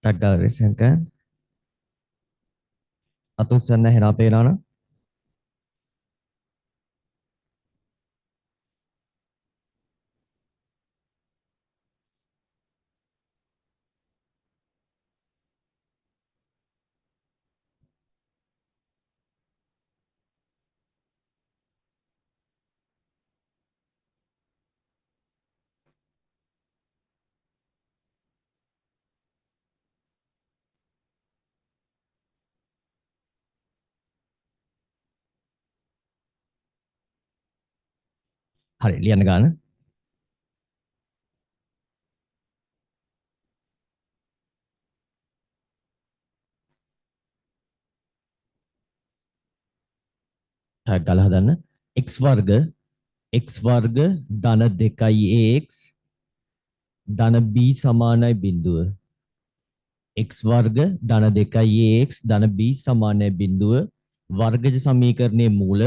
Taggal Risenkan අතුස්සන්න හෙනා පේනාන හරි ලියන්න ගන්න. ටැග්ගල හදන්න. x වර්ග ධන 2ax ධන b සමානයි බිඳුව. x වර්ග ධන 2ax ධන b සමානයි බිඳුව වර්ගජ සමීකරණයේ මූල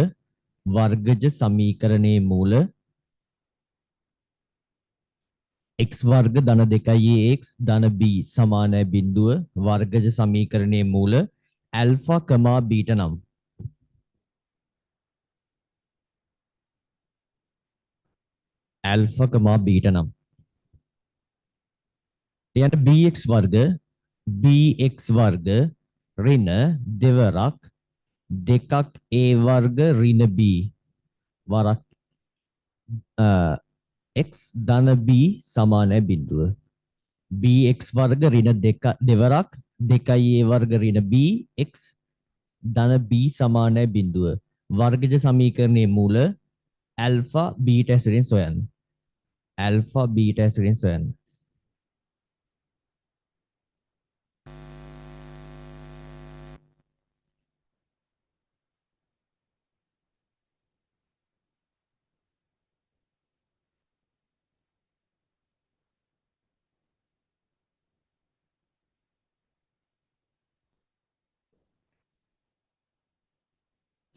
වර්ගජ සමීකරණයේ මූල x වර්ග ධන 2ax ධන b සමානයි බිඳුව වර්ගජ සමීකරණයේ මූල ඇල්ෆා කමා බීටා නම් ඇල්ෆා කමා බීටා නම් එයන්ට bx වර්ග ඍණ දෙවරක් දෙකක් a වර්ග ඍණ b වරක් x ධන b සමානයි බිඳුව bx වර්ග ඍණ දෙවරක් දෙකයි a වර්ග ඍණ b x ධන b සමානයි බිඳුව වර්ගජ සමීකරණයේ මූල ඇල්ෆා බීටා ඇසුරින් සොයන්න. ඇල්ෆා බීටා ඇසුරින් සොයන්න.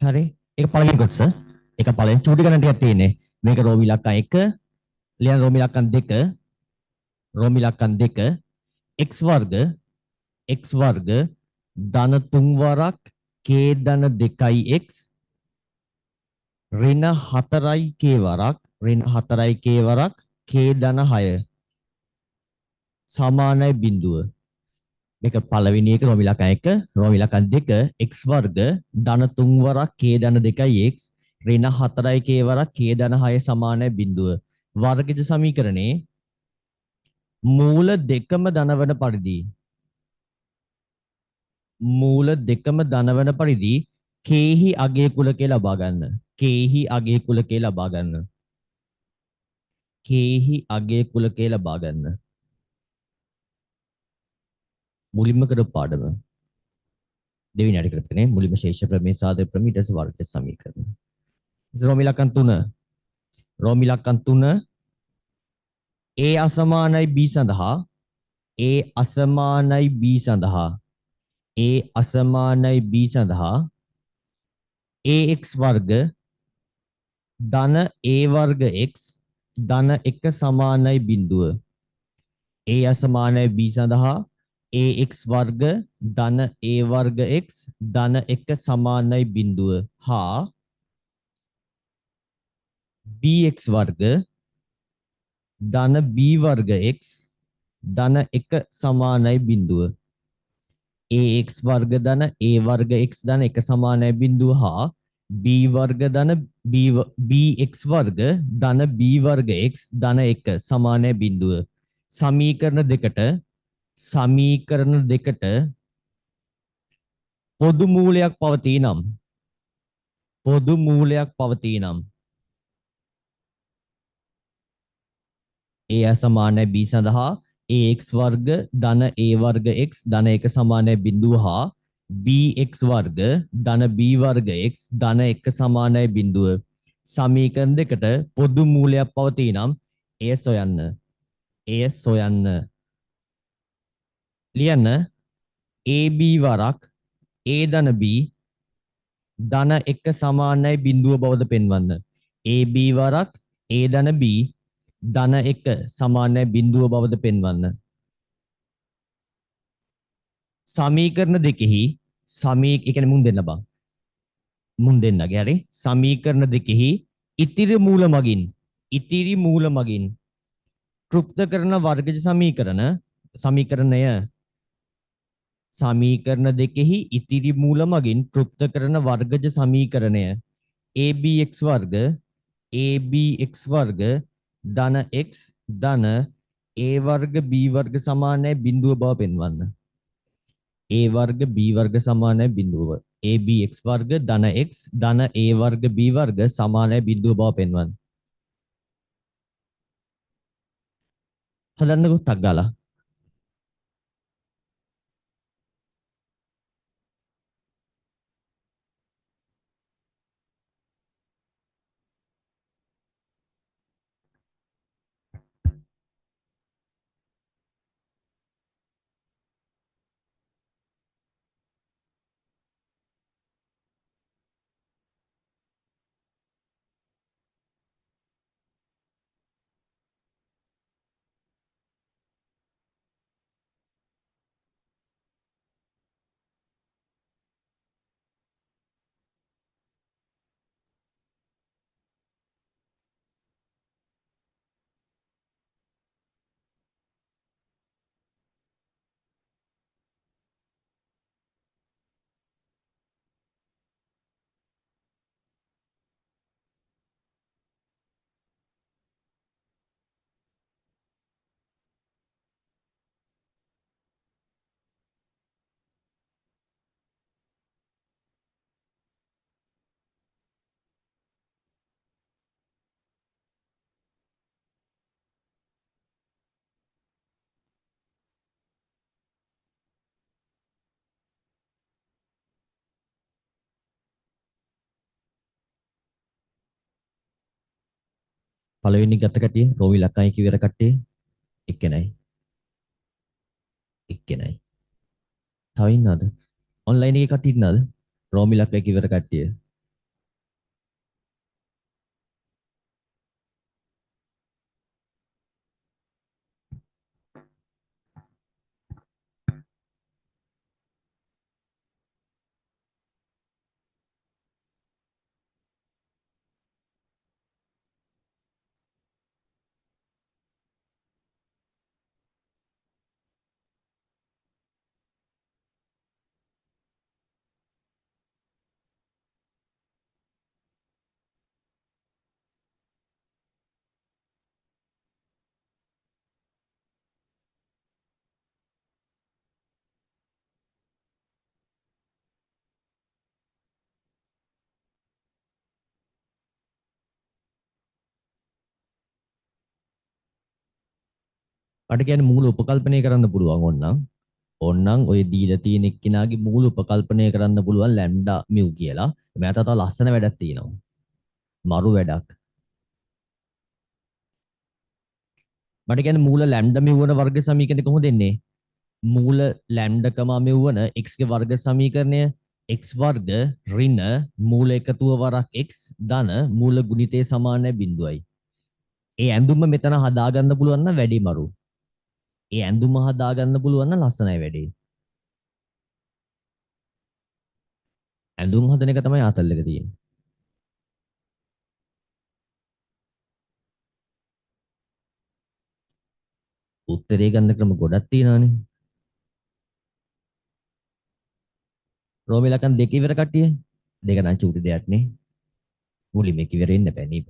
හරි. ඒක පළවෙනි කොටස. ඒක පළවෙනි චූටි ගණන් ටිකක් තියෙන්නේ. මේක රෝම ඉලක්කම් 1, ලියන රෝම ඉලක්කම් 2, රෝම ඉලක්කම් 2 x වර්ග ධන 3 වරක් k ධන 2x ඍණ 4k වරක් k ධන 6 සමානයි බිඳුව. මේක පළවෙනි එක රෝම ඉලක්කම් 1, රෝම ඉලක්කම් 2 x වර්ග ධන 3 වරක් k ධන 2x ඍණ 4k වරක් k ධන 6 සමානයි බිඳුව. වර්ගජ සමීකරණේ මූල දෙකම ධනවන පරිදි කේහි අගය කුලකේ ලබා ගන්න. කේහි අගය කුලකේ ලබා ගන්න. මුලින්ම කරපු පාඩම දෙවෙනි අට කරපනේ මුලින්ම ශේෂ ප්‍රමේය සාධක ප්‍රමේය ඊට පස්සේ වර්ග සමීකරණ. රෝම ඉලක්කම් 3 a අසමානයි b සඳහා ax වර්ග ධන a වර්ග x ධන 1 සමානයි බිඳුව. a අසමානයි b සඳහා ax වර්ග ධන a වර්ග x ධන 1 සමානයි බිඳුව හා bx වර්ග ධන b වර්ග x ධන 1 සමානයි බිඳුව. ax වර්ග ධන a වර්ග x ධන 1 සමානයි බිඳුව හා b වර්ග ධන bx වර්ග ධන b වර්ග x ධන 1 සමානයි බිඳුව. සමීකරණ දෙකට පොදු මූලයක් පවතී නම් a සමානයි b සඳහා ax වර්ග ධන a වර්ග x ධන 1 සමානයි බිඳුව හා bx වර්ග ධන b වර්ග x ධන 1 සමානයි බිඳුව. සමීකරණ දෙකට පොදු මූලයක් පවතී නම් එය සොයන්න. ලියන්න ab වරක් a ධන b ධන 1 සමානයි බිඳුව බවද පෙන්වන්න. ab වරක් a ධන b ධන 1 සමානයි බිඳුව බවද පෙන්වන්න. සමීකරණ දෙකෙහි ඒ කියන්නේ මුන් දෙන්න බං. මුන් දෙන්නගේ හරි සමීකරණ දෙකෙහි ඉතිරි මූල මගින් තෘප්ත කරන වර්ගජ සමීකරණය සමීකරණ දෙකෙහි ඉතිරි මූල මගින් තෘප්ත කරන වර්ගජ සමීකරණය abx වර්ග ධන x ධන a වර්ග b වර්ග සමානයි බිඳුව බව පෙන්වන්න. a වර්ග b වර්ග සමානයි බිඳුව. abx වර්ග ධන x ධන a වර්ග b වර්ග සමානයි බිඳුව බව පෙන්වන්න. හදන්නකෝ ටක් ගාලා. පළවෙනි ගත කටිය රෝවි ලකයි කිවර කට්ටිය එක්කෙනයි එක්කෙනයි. තව ඉන්නවද? ඔන්ලයින් එකේ කට්ටිය ඉන්නවද? රෝමි ලකයි කිවර කට්ටිය. අට කියන්නේ මූල උපකල්පනය කරන්න පුළුවන් ඕනනම්. ඕනනම් ඔය දීලා තියෙන එක්කිනාගේ මූල උපකල්පනය කරන්න පුළුවන් ලැම්ඩා මිව් කියලා. මෑත තව ලස්සන වැඩක් තියෙනවා. මරු වැඩක්. මට කියන්නේ මූල ලැම්ඩා මිව් වන වර්ග සමීකරණය කොහොමද එන්නේ? මූල ලැම්ඩා කමා මිව් වන x ගේ වර්ග සමීකරණය x වර්ග ඍණ මූල එකතුව වරක් x ධන මූල ගුණිතය සමානයි බිඳුවයි. ඒ ඇඳුම මෙතන හදාගන්න පුළුවන් නම් වැඩි මරු. ඒ ඇඳුම හදාගන්න පුළුවන් නම් ලස්සනයි වැඩි. ඇඳුම් හදන එක තමයි ආතල් එක තියෙන්නේ. උත්තරේ ගන්න ක්‍රම ගොඩක් තියෙනවානේ. රෝමිලකන් දෙක ඉවර කට්ටිය. දෙක නම් චූටි දෙයක් නේ. මුලින්ම එක ඉවර වෙන්න බෑ නේද?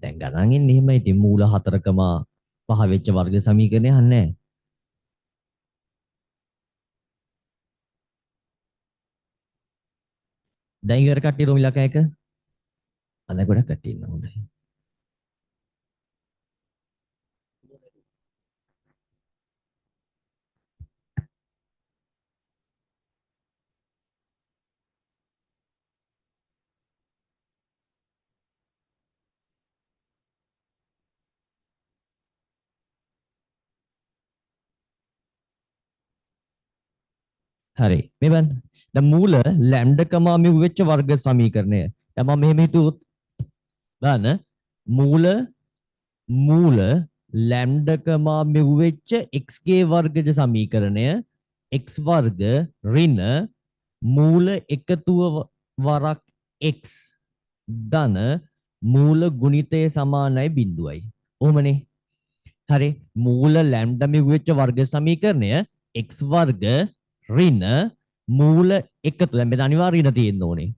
දැන් ගණන් එන්නේ එහෙමයි. ඉතින් මූල 4,5 වෙච්ච වර්ග සමීකරණය අහන්නේ නැහැ. දැන් ඉවර කට්ටිය රෝමිලකන් එක. අද ගොඩක් කට්ටිය ඉන්නවා හොඳයි. හරි. මේ බලන්න. දැන් මූල ලැම්ඩා මිව් වෙච්ච වර්ග සමීකරණය. දැන් මම මෙහෙම හිතුවොත් බලන්න මූල ලැම්ඩා මිව් වෙච්ච xk වර්ගජ සමීකරණය x වර්ග ඍණ මූල එකතුව වරක් x ධන මූල ගුණිතය සමානයි බිඳුවයි. ඔහොමනේ. හරි. මූල ලැම්ඩා මිව් වෙච්ච වර්ග සමීකරණය x වර්ග ඍණ මූල එකතු දැන් මෙතන අනිවාර්යයෙන් තියෙන්න ඕනේ.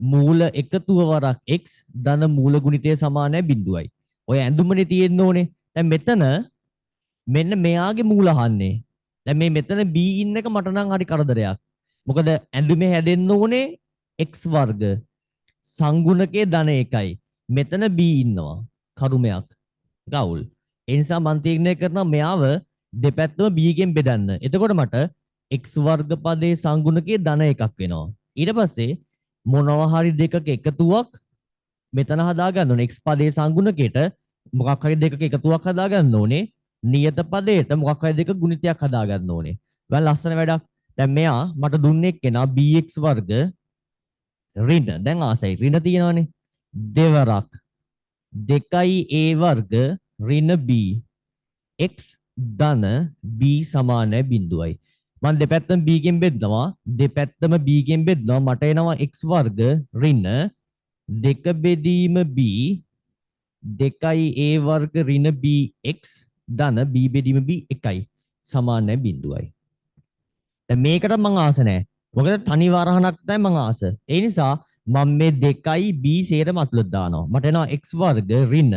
මූල එකතුව වරක් x ධන මූල ගුණිතය සමානයි බිඳුවයි. ඔය ඇඳුමනේ තියෙන්න ඕනේ. දැන් මෙතන මෙන්න මෙයාගේ මූල අහන්නේ. දැන් මේ මෙතන b ඉන්න එක මට නම් හරි කරදරයක්. මොකද ඇඳුමේ හැදෙන්න ඕනේ x වර්ග සංගුණකයේ ධන 1යි. මෙතන b ඉන්නවා. කරුමයක්. ගවුල්. ඒ නිසා මම තීරණය කරනවා මෙයාව දෙපැත්තම b ගෙන් බෙදන්න. එතකොට මට x වර්ග පදයේ සංගුණකයේ ධන 1ක් වෙනවා. ඊට පස්සේ මොනවා හරි දෙකක එකතුවක් මෙතන හදා ගන්න ඕනේ. x පදයේ සංගුණකයට මොකක් හරි දෙකක එකතුවක් හදා ගන්න ඕනේ. නියත පදයට මොකක් හරි දෙක ගුණිතයක් හදා ගන්න ඕනේ. වැල් ලස්සන වැඩක්. දැන් මෙයා මට දුන්නේ කෙනා bx වර්ග ඍණ. දැන් ආසයි ඍණ තියෙනවනේ. දෙවරක් 2a වර්ග ඍණ b x ධන b සමානයි බිඳුවයි. මම දෙපැත්තම b ගෙන් බෙදනවා. දෙපැත්තම b ගෙන් බෙදනවා. මට එනවා x වර්ග ඍණ 2 බෙදීම b 2a වර්ග ඍණ bx ධන b බෙදීම b 1යි සමානයි බිඳුවයි. දැන් මේකට මම ආස නැහැ. මොකද තනි වරහණක් තමයි මම ආස. ඒ නිසා මම මේ 2යි b සේරම අතුලත් දානවා. මට එනවා x වර්ග ඍණ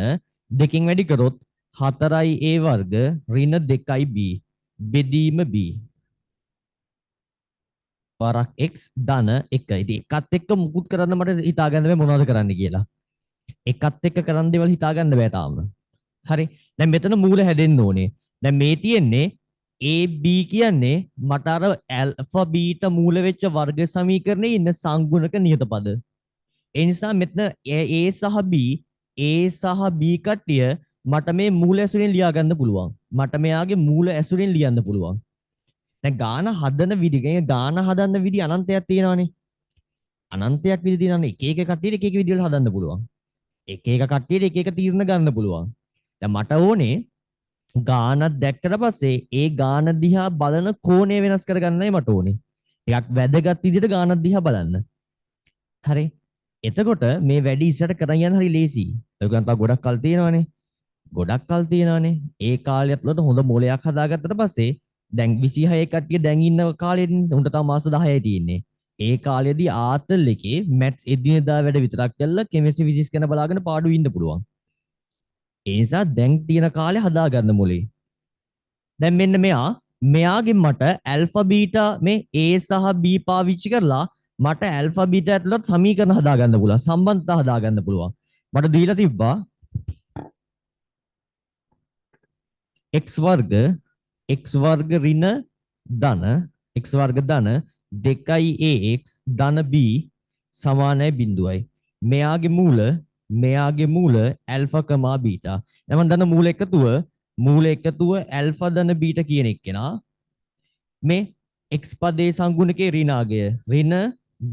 දෙකෙන් වැඩි කරොත් 4a වර්ග ඍණ 2b බෙදීම b වරක් x ධන 1. ඉතින් එකත් එක්ක මුකුත් කරන්න මට හිතා ගන්න බෑ මොනවද කරන්න කියලා. එකත් එක්ක කරන්න දේවල් හිතා ගන්න බෑ තාම. හරි. දැන් මෙතන මූල හැදෙන්න ඕනේ. දැන් මේ තියෙන්නේ AB කියන්නේ මට අර ඇල්ෆා බීටා මූල වෙච්ච වර්ග සමීකරණයේ ඉන්න සංගුණක නියත පද. ඒ නිසා මෙතන A සහ B කට්ටිය මට මේ මූල ඇසුරෙන් ලියා ගන්න පුළුවන්. මට මෙයාගේ මූල ඇසුරෙන් ලියන්න පුළුවන්. දැන් ගාන හදන විදිහ, ගාන හදන්න විදි අනන්තයක් තියෙනවානේ. අනන්තයක් විදි තියෙනවානේ. එක එක කට්ටියට එක එක විදිහට හදන්න පුළුවන්. එක එක කට්ටියට එක එක තීරණ ගන්න පුළුවන්. දැන් මට ඕනේ ගානක් දැක්කට පස්සේ ඒ ගාන දිහා බලන කෝණය වෙනස් කරගන්නයි මට ඕනේ. ටිකක් වැදගත් විදිහට ගානක් දිහා බලන්න. හරි. එතකොට මේ වැඩි ඉස්සරට කරන් යන හරි ලේසි. ඒක නම් ගොඩක් කල් තියෙනවානේ. ඒ කාලය තුළට හොඳ මොලයක් හදාගත්තට පස්සේ දැන් 26 කට්ටිය දැන් ඉන්න කාලෙදී උන්ට තව මාස 10යි තියෙන්නේ. ඒ කාලෙදී ආතල් එකේ මැත්ස් එදිනෙදා වැඩ විතරක් කළා කෙමිස්ට්‍රි ෆිසික්ස් ගැන බලාගෙන පාඩු ඉන්න පුළුවන්. ඒ නිසා දැන් තියෙන කාලේ හදාගන්න මොලේ. දැන් මෙන්න මෙයාගෙන් මට ඇල්ෆා බීටා මේ A සහ B පාවිච්චි කරලා මට ඇල්ෆා බීටා ඇතුළත සමීකරණ හදාගන්න පුළුවන්. සම්බන්ධතා හදාගන්න පුළුවන්. මට දීලා තිබ්බා x වර්ග ඍණ ධන x වර්ග ධන 2ax ධන b සමානයි බිඳුවයි. මෙයාගේ මූල ඇල්ෆා බීටා. එමන් දන්න මූල එකතුව ඇල්ෆා ධන බීටා කියන එක්කෙනා මේ x පදයේ සංගුණකේ ඍණාගය ඍණ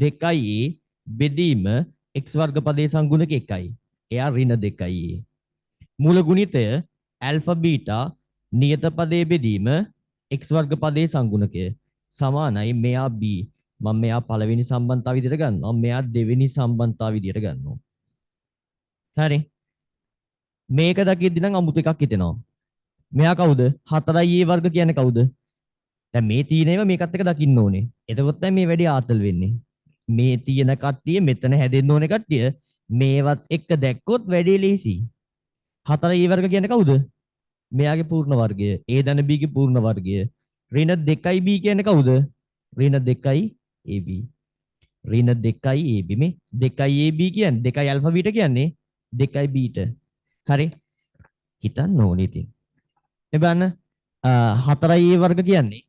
2a බෙදීම x වර්ග පදයේ සංගුණක 1යි. එයා ඍණ 2a. මූල ගුණිතය ඇල්ෆා බීටා නියත පදයේ බෙදීම x වර්ග පදයේ සංගුණකය සමානයි මෙයා b. මම මෙයා පළවෙනි සම්බන්ධතාව විදිහට ගන්නවා. මෙයා දෙවෙනි සම්බන්ධතාව විදිහට ගන්නවා. හරි. මේක දකිද්දි නම් අමුතු එකක් හිතෙනවා. මෙයා කවුද? 4a වර්ග කියන්නේ කවුද? දැන් මේ තියෙනේම මේකත් එක දකින්න ඕනේ. එතකොට තමයි මේ වැඩි ආතල් වෙන්නේ. මේ තියෙන කට්ටිය මෙතන හැදෙන්න ඕනේ කට්ටිය මේවත් එක්ක දැක්කොත් වැඩි ලේසි. 4a වර්ග කියන්නේ කවුද? මෙයාගේ පූර්ණ වර්ගය. A ධන B ගේ පූර්ණ වර්ගය. ඍණ 2b කියන්නේ කවුද? ඍණ 2ab. ඍණ 2ab මේ 2ab කියන්නේ 2 ඇල්ෆා බීටා කියන්නේ 2 බීටා. හරි. හිතන්න ඕනේ ඉතින්. මේ බලන්න 4a වර්ග කියන්නේ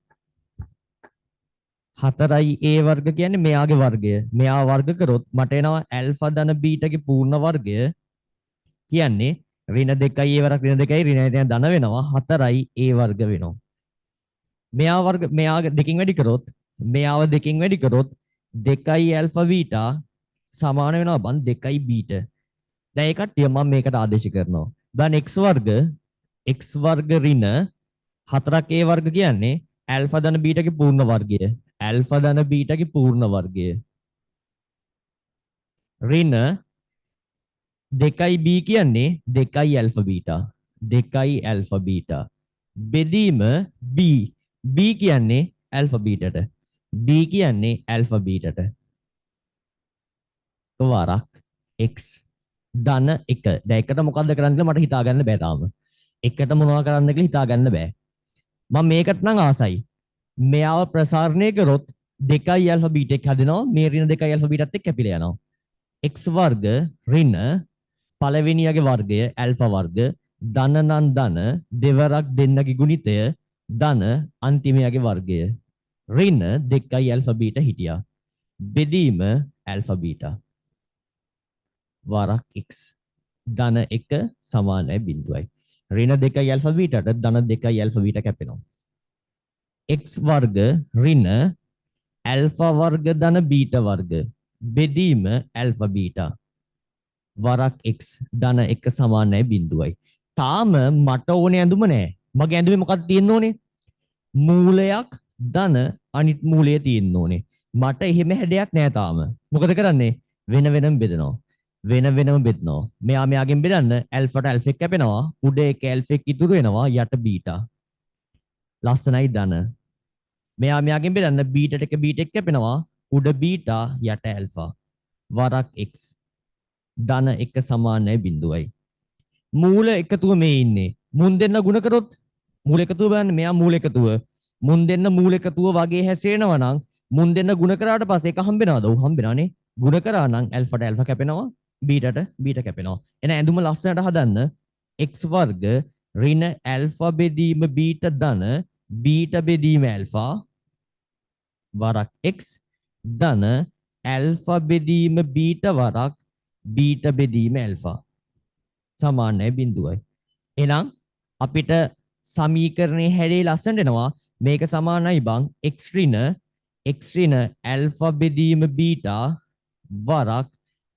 4a වර්ග කියන්නේ මෙයාගේ වර්ගය. මෙයා වර්ග කරොත් මට එනවා ඇල්ෆා ධන බීටාගේ පූර්ණ වර්ගය කියන්නේ ඍණ 2a වරක් ඍණ 2යි ඍණ 2 ධන වෙනවා 4a වර්ග වෙනවා. මෙයා දෙකෙන් වැඩි කරොත් 2යි ඇල්ෆා බීටා සමාන වෙනවා බන් 2යි බීට. දැන් ඒ කට්ටිය මම මේකට ආදේශ කරනවා. දැන් x වර්ග ඍණ 4ක් a වර්ග කියන්නේ ඇල්ෆා ධන බීටාගේ පූර්ණ වර්ගය. ඇල්ෆා ධන බීටාගේ පූර්ණ වර්ගය. ඍණ 2යි b කියන්නේ 2යි ඇල්ෆා බීටා. 2යි ඇල්ෆා බීටා. බෙදීම b. b කියන්නේ ඇල්ෆා බීටට. b කියන්නේ ඇල්ෆා බීටට. වරක් x ධන 1. දැන් එකට මොකද්ද කරන්න කියලා මට හිතා ගන්න බෑ තාම. එකට මොනවද කරන්න කියලා හිතා ගන්න බෑ. මම මේකට නම් ආසයි. මෙයාව ප්‍රසාරණය කරොත් 2යි ඇල්ෆා බීටා එක හැදෙනවා. මේ ඍණ 2යි ඇල්ෆා බීටාත් එක්ක කැපිලා යනවා. x වර්ග ඍණ පළවෙනියගේ වර්ගය ඇල්ෆා වර්ග ධන නම් ධන දෙවරක් දෙන්නගේ ගුණිතය ධන අන්තිමයගේ වර්ගය ඍණ 2යි ඇල්ෆා බීටා හිටියා. බෙදීම ඇල්ෆා බීටා වරක් x ධන 1 සමානයි බිඳුවයි. ඍණ 2යි ඇල්ෆා බීටාට ධන 2යි ඇල්ෆා බීටා කැපෙනවා. x වර්ග ඍණ ඇල්ෆා වර්ග ධන බීටා වර්ග බෙදීම ඇල්ෆා බීටා වරක් x ධන 1 සමානයි බිඳුවයි. තාම මට ඕනේ ඇඳුම නෑ. මගේ ඇඳුමේ මොකක්ද තියෙන්න ඕනේ? මූලයක් ධන අනිත් මූලය තියෙන්න ඕනේ. මට එහෙම හැඩයක් නෑ තාම. මොකද කරන්නේ? වෙන වෙනම බෙදනවා. වෙන වෙනම බෙදනවා. මෙයා මෙයාගෙන් බෙදන්න ඇල්ෆාට ඇල්ෆා එක කැපෙනවා. උඩ එක ඇල්ෆා එක ඉතුරු වෙනවා. යට බීටා. ලස්සනයි ධන. මෙයා මෙයාගෙන් බෙදන්න බීටට එක බීටා එක කැපෙනවා. උඩ බීටා යට ඇල්ෆා. වරක් x ධන 1 සමානයි බිඳුවයි. මූල එකතුව මේ ඉන්නේ. මුන් දෙන්න ගුණ කරොත් මූල එකතුව බලන්න මෙයා මූල එකතුව. මුන් දෙන්න මූල එකතුව වගේ හැසිරෙනවා නම් මුන් දෙන්න ගුණ කරාට පස්සේ එක හම්බෙනවද? ඔව් හම්බෙනවනේ. ගුණ කරා නම් ඇල්ෆාට ඇල්ෆා කැපෙනවා. බීටට බීටා කැපෙනවා. එහෙනම් ඇඳුම ලස්සනට හදන්න x වර්ග ඍණ ඇල්ෆා බෙදීම බීටා ධන බීටා බෙදීම ඇල්ෆා වරක් x ධන ඇල්ෆා බෙදීම බීටා වරක් බීටා බෙදීම ඇල්ෆා සමානයි බිඳුවයි. එහෙනම් අපිට සමීකරණයේ හැඩේ ලස්සනට එනවා. මේක සමානයි බං x ඍණ ඇල්ෆා බෙදීම බීටා වරක්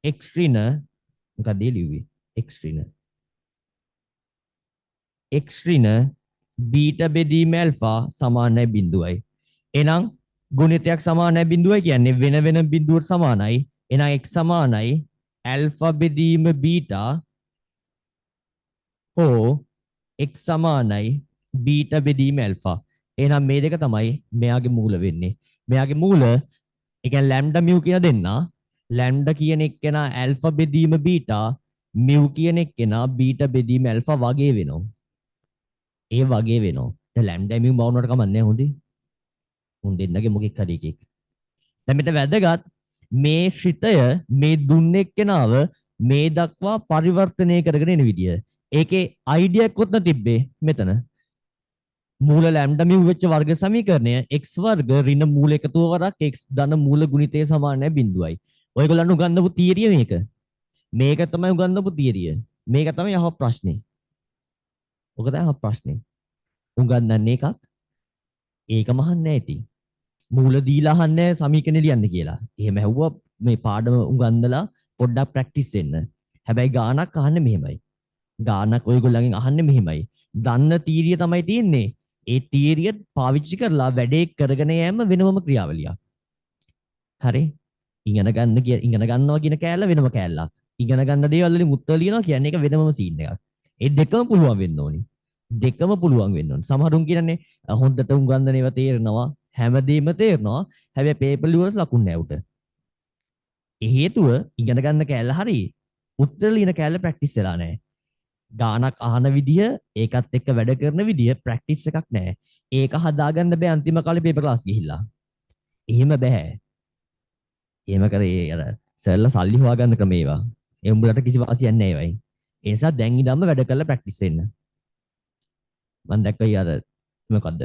x ඍණ මොකක්ද ලියුවේ? x ඍණ බීටා බෙදීම ඇල්ෆා සමානයි බිඳුවයි. එහෙනම් ගුණිතයක් සමානයි බිඳුවයි කියන්නේ වෙන වෙන බිඳුවට සමානයි. එහෙනම් x සමානයි ඇල්ෆා බෙදීම බීටා හෝ x සමානයි බීටා බෙදීම ඇල්ෆා. එහෙනම් මේ දෙක තමයි මෙයාගේ මූල වෙන්නේ. මෙයාගේ මූල ඒ කියන්නේ ලැම්ඩා මියු කියන දෙන්න. ලැම්ඩා කියන එක්කෙනා ඇල්ෆා බෙදීම බීටා මියු කියන එක්කෙනා බීටා බෙදීම ඇල්ෆා වගේ වෙනවා. ඒ වගේ වෙනවා. දැන් ලැම්ඩා මියු බවුනට කමන්නේ හොඳේ. උන් දෙන්නගේ මොකෙක් හරි එකෙක්. දැන් මෙතන වැදගත් මේ ශ්‍රිතය මේ දුන්නේ එක්කෙනාව මේ දක්වා පරිවර්තනය කරගෙන එන විදිය. ඒකේ අයිඩියා එකක් ඔතන තිබ්බේ මෙතන. මූල ලැම්ඩා මියු වෙච්ච වර්ග සමීකරණය x වර්ග ඍණ මූල එකතුව වරක් x ධන මූල ගුණිතය සමානයි බිඳුවයි. ඔයගොල්ලන් උගන්වපු තියරිය මේක. මේක තමයි උගන්වපු තියරිය. මේක තමයි අහපු ප්‍රශ්නේ. ඔක තමයි අහපු ප්‍රශ්නේ. උගන්වන්නේ එකක් ඒකම අහන්නේ නැති. මූල දීලා අහන්නේ සමීකරණ ලියන්න කියලා. එහෙම ඇහුවා මේ පාඩම උගන්වලා පොඩ්ඩක් ප්‍රැක්ටිස් වෙන්න. හැබැයි ගානක් අහන්නේ මෙහෙමයි. ගානක් ඔයගොල්ලන්ගෙන් අහන්නේ මෙහෙමයි. දන්න තීරිය තමයි තියෙන්නේ. ඒ තීරිය පාවිච්චි කරලා වැඩේ කරගෙන යෑම වෙනම ක්‍රියාවලියක්. හරි? ඉගෙන ගන්නවා කියන කෑල්ල වෙනම කෑල්ලක්. ඉගෙන ගන්න දේවල් වලින් උත්තර ලියනවා කියන්නේ ඒක වෙනම සීන් එකක්. ඒ දෙකම පුළුවන් වෙන්න ඕනි. දෙකම පුළුවන් වෙන්න ඕනි. සමහරුන් කියන්නේ හොඳට උගන්වන ඒවා තේරෙනවා, හැමදේම තේරෙනවා. හැබැයි පේපර් ලියවලස් ලකුණු නැහැ උට. ඒ හේතුව ඉගෙන ගන්න කෑල්ල හරි. උත්තර ලියන කෑල්ල ප්‍රැක්ටිස් වෙලා නැහැ. ගානක් අහන විදිය ඒකත් එක්ක වැඩ කරන විදිය ප්‍රැක්ටිස් එකක් නැහැ. ඒක හදාගන්න බෑ අන්තිම කාලේ පේපර් ක්ලාස් ගිහිල්ලා. එහෙම බෑ. එහෙම කරේ අර සර්ලා සල්ලි හොයාගන්න ක්‍රම ඒවා. ඒ උඹලට කිසි වාසියක් නැහැ ඒවයි. ඒ නිසා දැන් ඉඳන්ම වැඩ කරලා ප්‍රැක්ටිස් වෙන්න. මම දැක්කයි අර මොකද්ද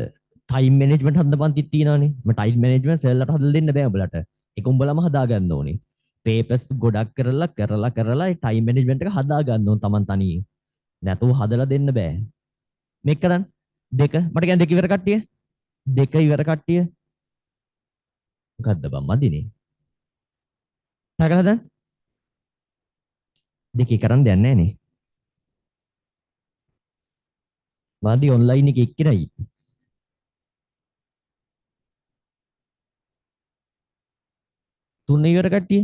ටයිම් මැනේජ්මන්ට් හදන්න පන්තිත් තියෙනවානේ. මම ටයිම් මැනේජ්මන්ට් සර්ලාට හදලා දෙන්න බෑ උඹලට. ඒක උඹලම හදාගන්න ඕනේ. පේපර්ස් ගොඩක් කරලා ඒ ටයිම් මැනේජ්මන්ට් එක හදාගන්න ඕන Taman තනියෙන්. නැතුව හදලා දෙන්න බෑ. මේක කරන්න. දෙක මට කියන්න දෙක ඉවර කට්ටිය. දෙක ඉවර කට්ටිය. මොකද්ද බං මදිනේ. තාකලා දැන් දෙකේ කරන් දෙයක් නැහැ නේ. වාදී ඔන්ලයින් එකේ එක්කෙනයි. තුන ඉවර කට්ටිය.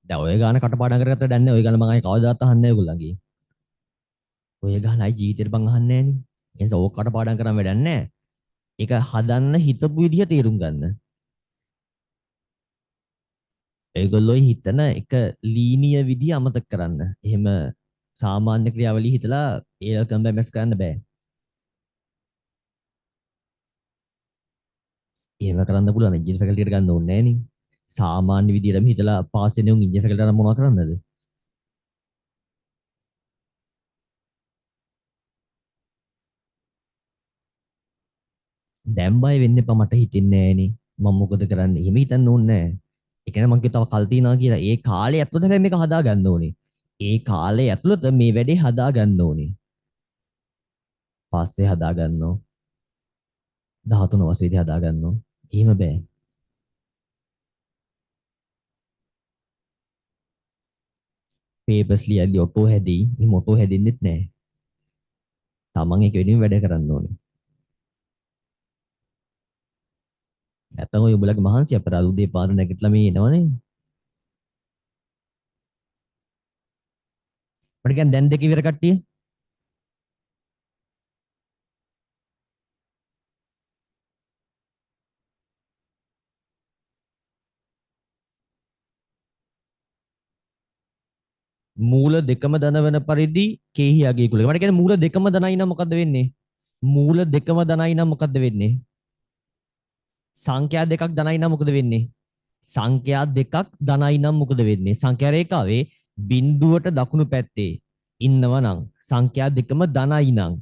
දැන් ඔය ගාන කටපාඩම් කරගත්ත දැන් ඔය ගාන මම ආයේ කවදාවත් අහන්නේ නැහැ ඔයගොල්ලන්ගේ. ඔය ගාන ආයි ජීවිතේට මං අහන්නේ නැහැ නේ. ඒ නිසා ඕක කටපාඩම් කරන් වැඩක් නැහැ. ඒක හදන්න හිතපු විදිහ තේරුම් ගන්න. ඒගොල්ලෝ හිතන එක ලීනිය විදිහ අමතක කරන්න. එහෙම සාමාන්‍ය ක්‍රියාවලිය හිතලා ඒල් කම්බැමස් කරන්න බෑ. එහෙම කරන්න පුළුවන් එන්ජින් ෆැකල්ටි එකට ගන්න ඕනේ නැහැ නේ. සාමාන්‍ය විදිහටම හිතලා පාස් වෙන උන් එන්ජින් ෆැකල්ටි අරන් මොනවද කරන්නද? දැන් බය වෙන්න එපා මට හිතෙන්නේ නෑනේ. මම මොකද කරන්නේ? එහෙම හිතන්න ඕනේ නෑ. ඒ කියන්නේ මං කිව්ව තව කල් තියනවා කියලා. ඒ කාලේ ඇතුළත හැබැයි මේක හදා ගන්න ඕනේ. ඒ කාලේ ඇතුළත මේ වැඩේ හදා ගන්න ඕනේ. පස්සේ හදා ගන්නෝ. 13 වසරේදී හදා ගන්නෝ. එහෙම බෑ. පේපර්ස් ලියද්දි ඔටෝ හැදෙයි. එහෙම ඔටෝ හැදෙන්නෙත් නෑ. තමන් ඒක වෙනුවෙන් වැඩ කරන්න ඕනේ. නැත්තම් ඔය උඹලගේ මහන්සි අපර උදේ පාර නැගිටලා මේ එනවනේ. මට කියන්න දැන් දෙක ඉවර කට්ටිය. මූල දෙකම ධන වෙන පරිදි කේහි අගේ කුලක. මට කියන්නේ මූල දෙකම ධනයි නම් මොකද්ද වෙන්නේ? මූල දෙකම ධනයි නම් මොකද්ද වෙන්නේ? සංඛ්‍යා දෙකක් ධනයි නම් මොකද වෙන්නේ? සංඛ්‍යා දෙකක් ධනයි නම් මොකද වෙන්නේ? සංඛ්‍යා රේඛාවේ බිඳුවට දකුණු පැත්තේ ඉන්නවා නම් සංඛ්‍යා දෙකම ධනයි නම්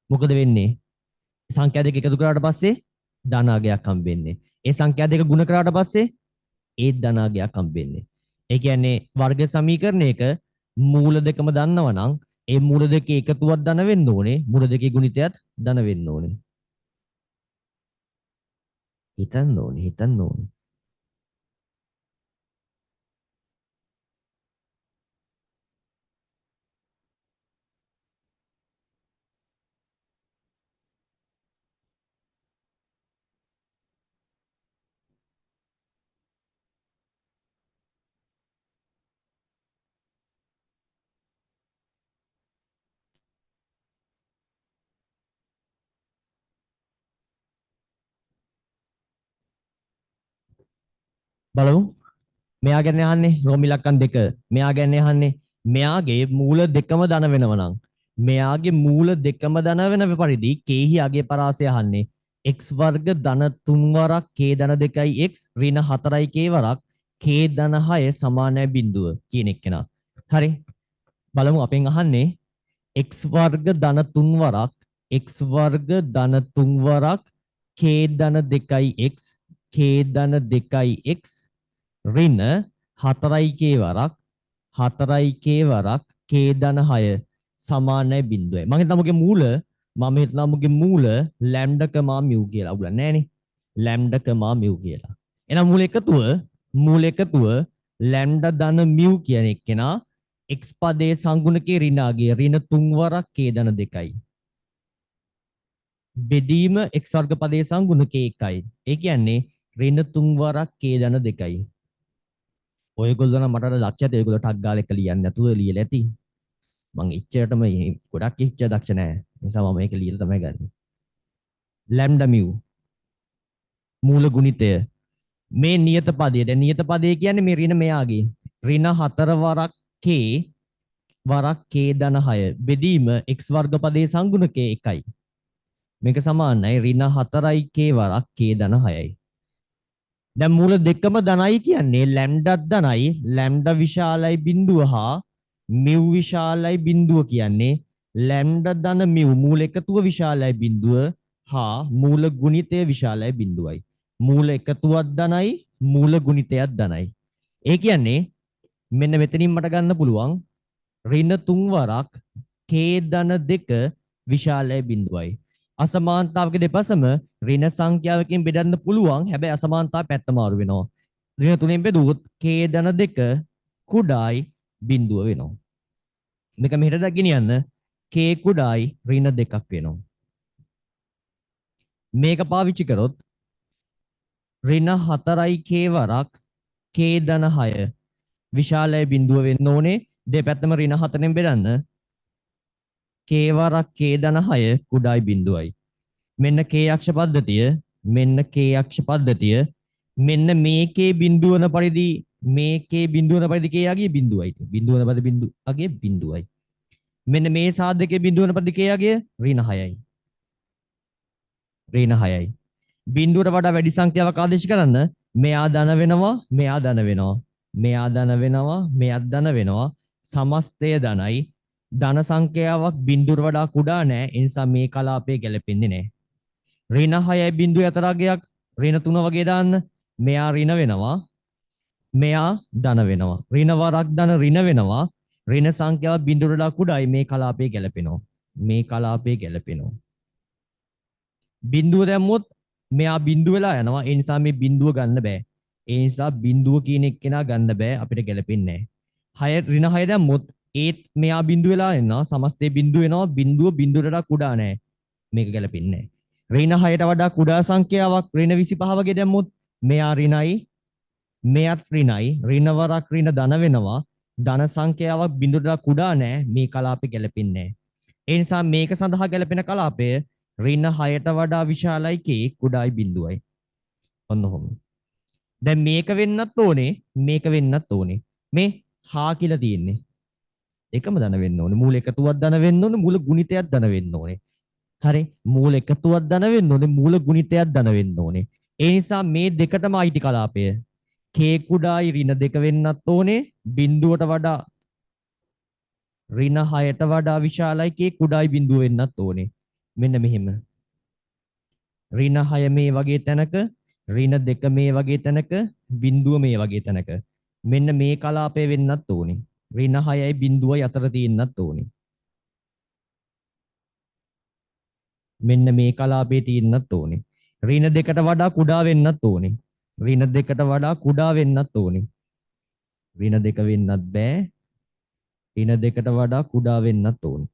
මොකද වෙන්නේ? සංඛ්‍යා දෙක එකතු කරාට පස්සේ ධනාගයක් හම්බෙන්නේ. ඒ සංඛ්‍යා දෙක ගුණ කරාට පස්සේ ඒ ධනාගයක් හම්බෙන්නේ. ඒ කියන්නේ වර්ග සමීකරණයක මූල දෙකම දන්නවා නම් ඒ මූල දෙකේ එකතුවක් ධන වෙන්න ඕනේ. මූල දෙකේ ගුණිතයත් ධන වෙන්න ඕනේ. හිතන්න ඕනේ, හිතන්න ඕනේ. බලමු. මෙයා ගැන අහන්නේ රෝම ඉලක්කම් දෙක. මෙයා ගැන අහන්නේ මෙයාගේ මූල දෙකම ධන වෙනව නම් මෙයාගේ මූල දෙකම ධන වෙන පරිදි කේහි අගේ පරාසය අහන්නේ x වර්ග ධන 3 වරක් k ධන 2යි x ඍණ 4යි k වරක් k ධන 6 සමානයි බිඳුව කියන එක්කෙනා. හරි. බලමු අපෙන් අහන්නේ x වර්ග ධන 3 වරක් x වර්ග ධන 3 වරක් k ධන 2යි x k ධන 2යි x ඍණ 4යි වරක් 4යි වරක් k ධන 6 සමානයි බිඳුවයි. මම හිතනවා මුගේ මූල මම හිතනවා මුගේ මූල ලැම්ඩා කමා මියු කියලා. උගල නෑනේ. ලැම්ඩා කමා මියු කියලා. එහෙනම් මූල එකතුව ලැම්ඩා ධන මියු කියන එක්කෙනා x පදයේ සංගුණකේ ඍණාගේ ඍණ 3 වරක් k ධන 2යි. බෙදීම x වර්ග පදයේ සංගුණකේ 1යි. ඒ කියන්නේ ඍණ 3 වරක් k ධන 2යි. ඔයගොල්ලෝ නම් මට දක්ෂයද ඔයගොල්ලෝ ටක් ගාලා එක ලියන්නේ නැතුව ලියලා ඇති. මං ඉච්චරටම ගොඩක් ඉච්ච දක්ෂ නැහැ. ඒ නිසා මම මේක ලියලා තමයි ගන්නේ. ලැම්ඩා මියු මූල ගුණිතය මේ නියත පදයේ. දැන් නියත පදයේ කියන්නේ මේ ඍණ මෙයාගේ. ඍණ 4 වරක් k වරක් k ධන 6 බෙදීම x වර්ග පදයේ සංගුණකයේ 1යි. මේක සමානයි ඍණ 4යි k වරක් k ධන 6යි. දැන් මූල දෙකම ධනයි කියන්නේ ලැම්ඩා ධනයි ලැම්ඩා විශාලයි බිඳුව හා මිව් විශාලයි බිඳුව කියන්නේ ලැම්ඩා ධන මිව් මූල එකතුව විශාලයි බිඳුව හා මූල ගුණිතය විශාලයි බිඳුවයි. මූල එකතුවක් ධනයි මූල ගුණිතයත් ධනයි. ඒ කියන්නේ මෙන්න මෙතනින් මට ගන්න පුළුවන් ඍණ 3 වරක් k ධන 2 විශාලයි බිඳුවයි. අසමානතාවක දෙපසම ඍණ සංඛ්‍යාවකින් බෙදන්න පුළුවන්. හැබැයි අසමානතාව පැත්ත මාරු වෙනවා. ඍණ 3ෙන් බෙදුවොත් k ධන 2 කුඩායි බිඳුව වෙනවා. මේක මෙහෙට ගෙනියන්න k කුඩායි ඍණ 2ක් වෙනවා. මේක පාවිච්චි කරොත් ඍණ 4යි k වරක් k ධන 6 විශාලයි බිඳුව වෙන්න ඕනේ. දෙපැත්තම ඍණ 4ෙන් බෙදන්න k වරක් k ධන 6 කුඩායි බිඳුවයි. මෙන්න k අක්ෂ පද්ධතිය මෙන්න k අක්ෂ පද්ධතිය මෙන්න මේකේ බිඳුවන පරිදි මේකේ බිඳුවන පරිදි k යගේ බිඳුවයි. බිඳුවන පරිදි බිඳු අගේ බිඳුවයි. මෙන්න මේ සාධකයේ බිඳුවන පරිදි k යගේ ඍණ 6යි. ඍණ 6යි. බිඳුවට වඩා වැඩි සංඛ්‍යාවක් ආදේශ කරන්න මෙයා ධන වෙනවා මෙයා ධන වෙනවා මෙයා ධන වෙනවා මෙයාත් ධන වෙනවා සමස්තය ධනයි ධන සංඛ්‍යාවක් බිඳුවට වඩා කුඩා නැහැ ඒ නිසා මේ කලාපය ගැලපෙන්නේ නැහැ ඍණ 6යි බිඳුව අතර අගයක් ඍණ 3 වගේ දාන්න මෙයා ඍණ වෙනවා මෙයා ධන වෙනවා ඍණ වරක් ධන ඍණ වෙනවා ඍණ සංඛ්‍යාව බිඳුවට වඩා කුඩායි මේ කලාපය ගැලපෙනවා මේ කලාපය ගැලපෙනවා බිඳුව දැම්මොත් මෙයා බිඳුව වෙලා යනවා. ඒ නිසා මේ බිඳුව ගන්න බෑ. ඒ නිසා බිඳුව කියන එක්කෙනා ගන්න බෑ අපිට ගැලපෙන්නේ නැහැ. 6 ඍණ 6 දැම්මොත් ඒත් මෙයා බිඳුව වෙලා එනවා. සමස්තය බිඳුව වෙනවා. බිඳුව බිඳුවට වඩා කුඩා නැහැ. මේක ගැලපෙන්නේ නැහැ. ඍණ 6ට වඩා කුඩා සංඛ්‍යාවක් ඍණ 25 වගේ දැම්මොත් මෙයා ඍණයි මෙයත් ඍණයි ඍණ වරක් ඍණ ධන වෙනවා. ධන සංඛ්‍යාවක් බිඳුවට වඩා කුඩා නැහැ. මේ කලාපේ ගැලපෙන්නේ නැහැ. ඒ නිසා මේක සඳහා ගැලපෙන කලාපය ඍණ 6ට වඩා විශාලයි k කුඩායි බිඳුවයි. ඔන්න ඔහොම. දැන් මේක වෙන්නත් ඕනේ මේක වෙන්නත් ඕනේ. මේ හා කියලා තියෙන්නේ. එකම ධන වෙන්න ඕනේ. මූල එකතුවක් ධන වෙන්න ඕනේ. මූල ගුණිතයක් ධන වෙන්න ඕනේ. හරි. මූල එකතුවක් ධන වෙන්න ඕනේ. මූල ගුණිතයක් ධන වෙන්න ඕනේ. ඒ නිසා මේ දෙකටම අයිති කලාපය k කුඩායි ඍණ 2 වෙන්නත් ඕනේ. බිඳුවට වඩා ඍණ 6ට වඩා විශාලයි k කුඩායි බිඳුව වෙන්නත් ඕනේ. මෙන්න මෙහෙම. ඍණ 6 මේ වගේ තැනක ඍණ 2 මේ වගේ තැනක බිඳුව මේ වගේ තැනක මෙන්න මේ කලාපය වෙන්නත් ඕනේ. ඍණ 6යි බිඳුවයි අතර තියෙන්නත් ඕනේ. මෙන්න මේ කලාපේ තියෙන්නත් ඕනේ. ඍණ 2ට වඩා කුඩා වෙන්නත් ඕනේ. ඍණ 2ට වඩා කුඩා වෙන්නත් ඕනේ. ඍණ 2 වෙන්නත් බෑ. ඍණ 2ට වඩා කුඩා වෙන්නත් ඕනේ.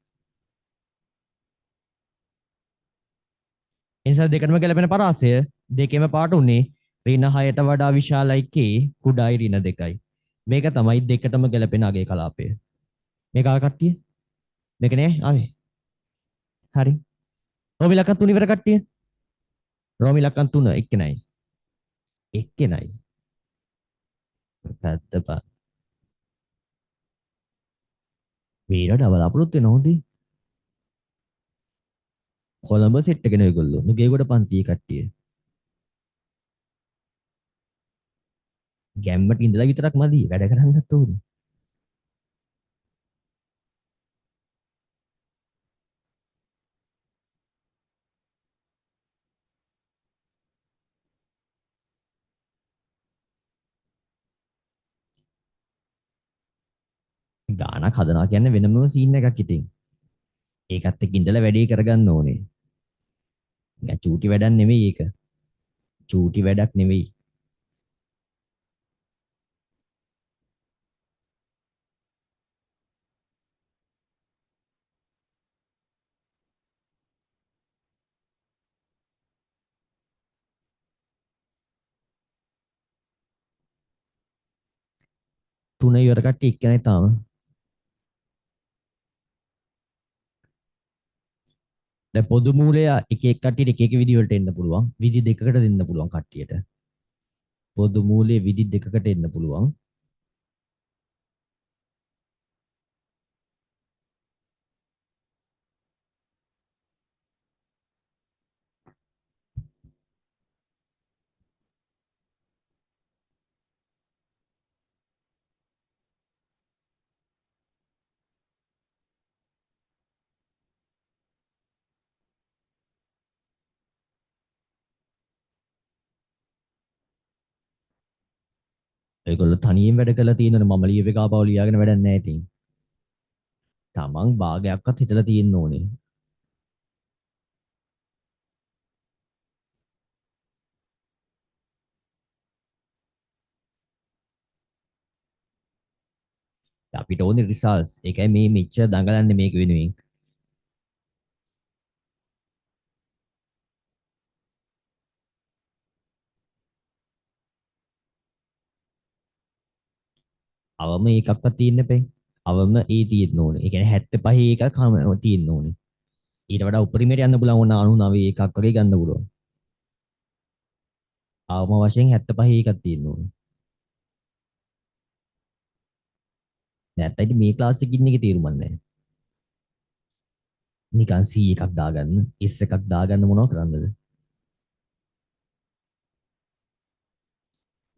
එනිසා දෙකටම ගැලපෙන පරාසය දෙකෙම පාට උනේ ඍණ 6ට වඩා විශාලයි k කුඩායි ඍණ 2යි. මේක තමයි දෙකටම ගැලපෙන අගේ කලාපය. මේක ආව කට්ටිය. මේක නේ ආවේ. හරි. රෝමි ලක්කන් 3 ඉවර කට්ටිය. රෝමි ලක්කන් 3 එක්කෙනයි. එක්කෙනයි. පැත්තපා. වීරට බලාපොරොත්තු වෙන හොඳේ. කොළඹ සෙට් එකනේ ඔයගොල්ලෝ. නුගේගොඩ පන්තියේ කට්ටිය. ගැම්මට ඉඳලා විතරක් මදි වැඩ කරන්නත් ඕනේ. ගානක් හදනවා කියන්නේ වෙනම සීන් එකක් ඉතින්. ඒකත් එක්ක ඉඳලා වැඩේ කරගන්න ඕනේ. නිකන් චූටි වැඩක් නෙවෙයි ඒක. චූටි වැඩක් නෙවෙයි. තුන ඉවර කට්ටිය එක්කෙනයි තාම. දැන් පොදු මූලය එක එක කට්ටියට එක එක විදි වලට එන්න පුළුවන්. විදි දෙකකට දෙන්න පුළුවන් කට්ටියට. පොදු මූලයේ විදි දෙකකට එන්න පුළුවන්. ඒගොල්ලෝ තනියෙන් වැඩ කරලා තියෙනවනේ මම ලියව එක ආපහු ලියාගෙන වැඩක් නැහැ ඉතින්. තමන් භාගයක්වත් හිතලා තියෙන්න ඕනේ. අපිට ඕනේ රිසල්ට්ස්. ඒකයි මේ මෙච්චර දඟලන්නේ මේක වෙනුවෙන්. අවම එකක්වත් තියෙන්න බෑ. අවම ඒ තියෙන්න ඕනේ. ඒ කියන්නේ 75 එකක් තියෙන්න ඕනේ. ඊට වඩා උපරිමයට යන්න පුළුවන් වුණා 99 එකක් වගේ ගන්න පුළුවන්. අවම වශයෙන් 75 එකක් තියෙන්න ඕනේ. නැත්නම් ඉතින් මේ ක්ලාස් එකකින් එකේ තේරුමක් නැහැ. නිකන් C එකක් දාගන්න, S එකක් දාගන්න මොනව කරන්නද?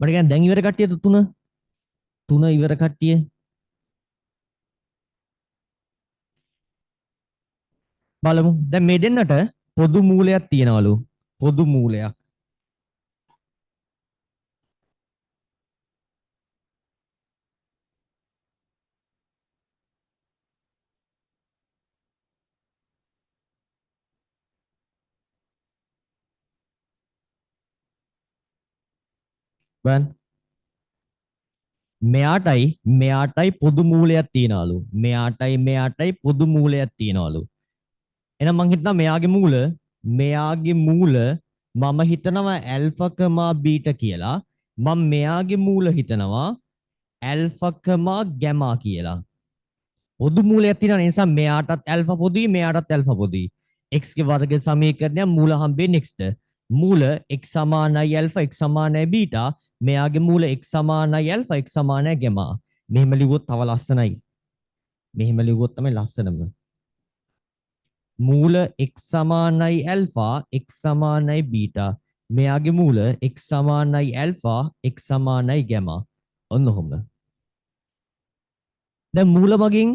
මට කියන්නේ දැන් ඉවර කට්ටියද තුන ඉවර කට්ටිය බලමු. දැන් මේ දෙන්නට පොදු මූලයක් තියෙනවලු. පොදු මූලයක්. බලන්න. මෙයාටයි පොදු මූලයක් තියනවලු. මෙයාටයි පොදු මූලයක් තියනවලු. එහෙනම් මං හිතනවා මෙයාගේ මූල මම හිතනවා ඇල්ෆා බීටා කියලා. මම මෙයාගේ මූල හිතනවා ඇල්ෆා ගැමා කියලා. පොදු මූලයක් තියෙන නිසා මෙයාටත් ඇල්ෆා පොදුයි මෙයාටත් ඇල්ෆා පොදුයි. x ගේ වර්ග සමීකරණය මූල හම්බෙන්නේ next. මූල x සමානයි ඇල්ෆා x සමානයි බීටා. මෙයාගේ මූල x සමානයි ඇල්ෆා x සමානයි ගැමා. මෙහෙම ලිව්වොත් තව ලස්සනයි. මෙහෙම ලිව්වොත් තමයි ලස්සනම. මූල x සමානයි ඇල්ෆා x සමානයි බීටා. මෙයාගේ මූල x සමානයි ඇල්ෆා x සමානයි ගැමා. ඔන්න ඔහොම. දැන් මූල මගින්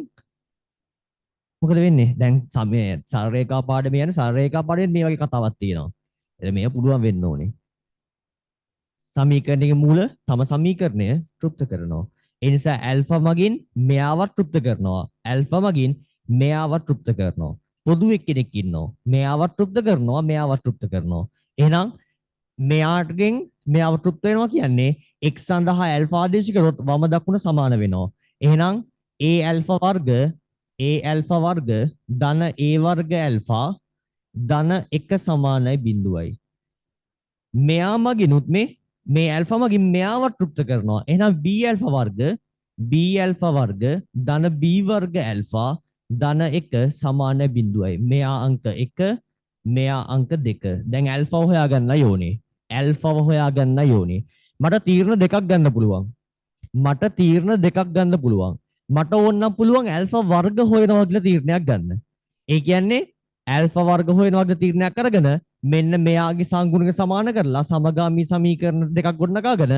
මොකද වෙන්නේ? දැන් සමය සරල රේඛා පාඩමේ යන සරල රේඛා පාඩමේ මේ වගේ කතාවක් තියෙනවා. එතන මේක පුළුවන් වෙන්න ඕනේ. සමීකරණයේ මූල තම සමීකරණය තෘප්ත කරනවා. ඒ නිසා ඇල්ෆා මගින් මෙයාවත් තෘප්ත කරනවා. ඇල්ෆා මගින් මෙයාවත් තෘප්ත කරනවා. පොදු එක්කෙනෙක් ඉන්නවා. මෙයාවත් තෘප්ත කරනවා, මෙයාවත් තෘප්ත කරනවා. එහෙනම් මෙයාටගෙන් මෙයාව තෘප්ත වෙනවා කියන්නේ x සඳහා ඇල්ෆා ආදේශ කරොත් වම දකුණ සමාන වෙනවා. එහෙනම් a ඇල්ෆා වර්ග ධන a වර්ග ඇල්ෆා ධන 1 සමානයි බිඳුවයි. මෙයා මගිනුත් මේ ඇල්ෆා මගින් මෙයාව තෘප්ත කරනවා. එහෙනම් b ඇල්ෆා වර්ග ධන b වර්ග ඇල්ෆා ධන 1 සමාන බිඳුවයි. මෙයා අංක 1 මෙයා අංක 2. දැන් ඇල්ෆා හොයාගන්න ඕනේ. ඇල්ෆාව හොයාගන්න ඕනේ. මට තීරණ දෙකක් ගන්න පුළුවන්. මට ඕනනම් පුළුවන් ඇල්ෆා වර්ග හොයනවා කියලා තීරණයක් ගන්න. ඒ කියන්නේ ඇල්ෆා වර්ග හොයනවා කියලා තීරණයක් අරගෙන මෙන්න මෙයාගේ සංගුණක සමාන කරලා සමගාමී සමීකරණ දෙකක් ගොඩනගාගෙන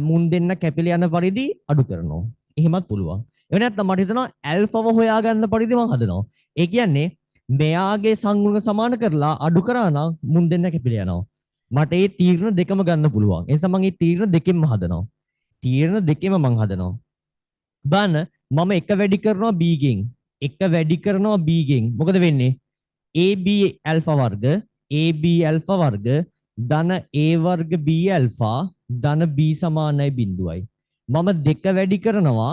මුන් දෙන්න කැපිලා යන පරිදි අඩු කරනවා. එහෙමත් පුළුවන්. ඒ නැත්නම් මට හිතෙනවා ඇල්ෆාව හොයාගන්න පරිදි මම හදනවා. ඒ කියන්නේ මෙයාගේ සංගුණක සමාන කරලා අඩු කරා නම් මුන් දෙන්න කැපිලා යනවා. මට මේ තීරණ දෙකම ගන්න පුළුවන්. ඒ නිසා මම මේ තීරණ දෙකෙන්ම හදනවා. බලන්න මම එක වැඩි කරනවා b ගෙන්. මොකද වෙන්නේ? ab ඇල්ෆා වර්ග ධන a වර්ග b ඇල්ෆා ධන b සමානයි බිඳුවයි. මම දෙක වැඩි කරනවා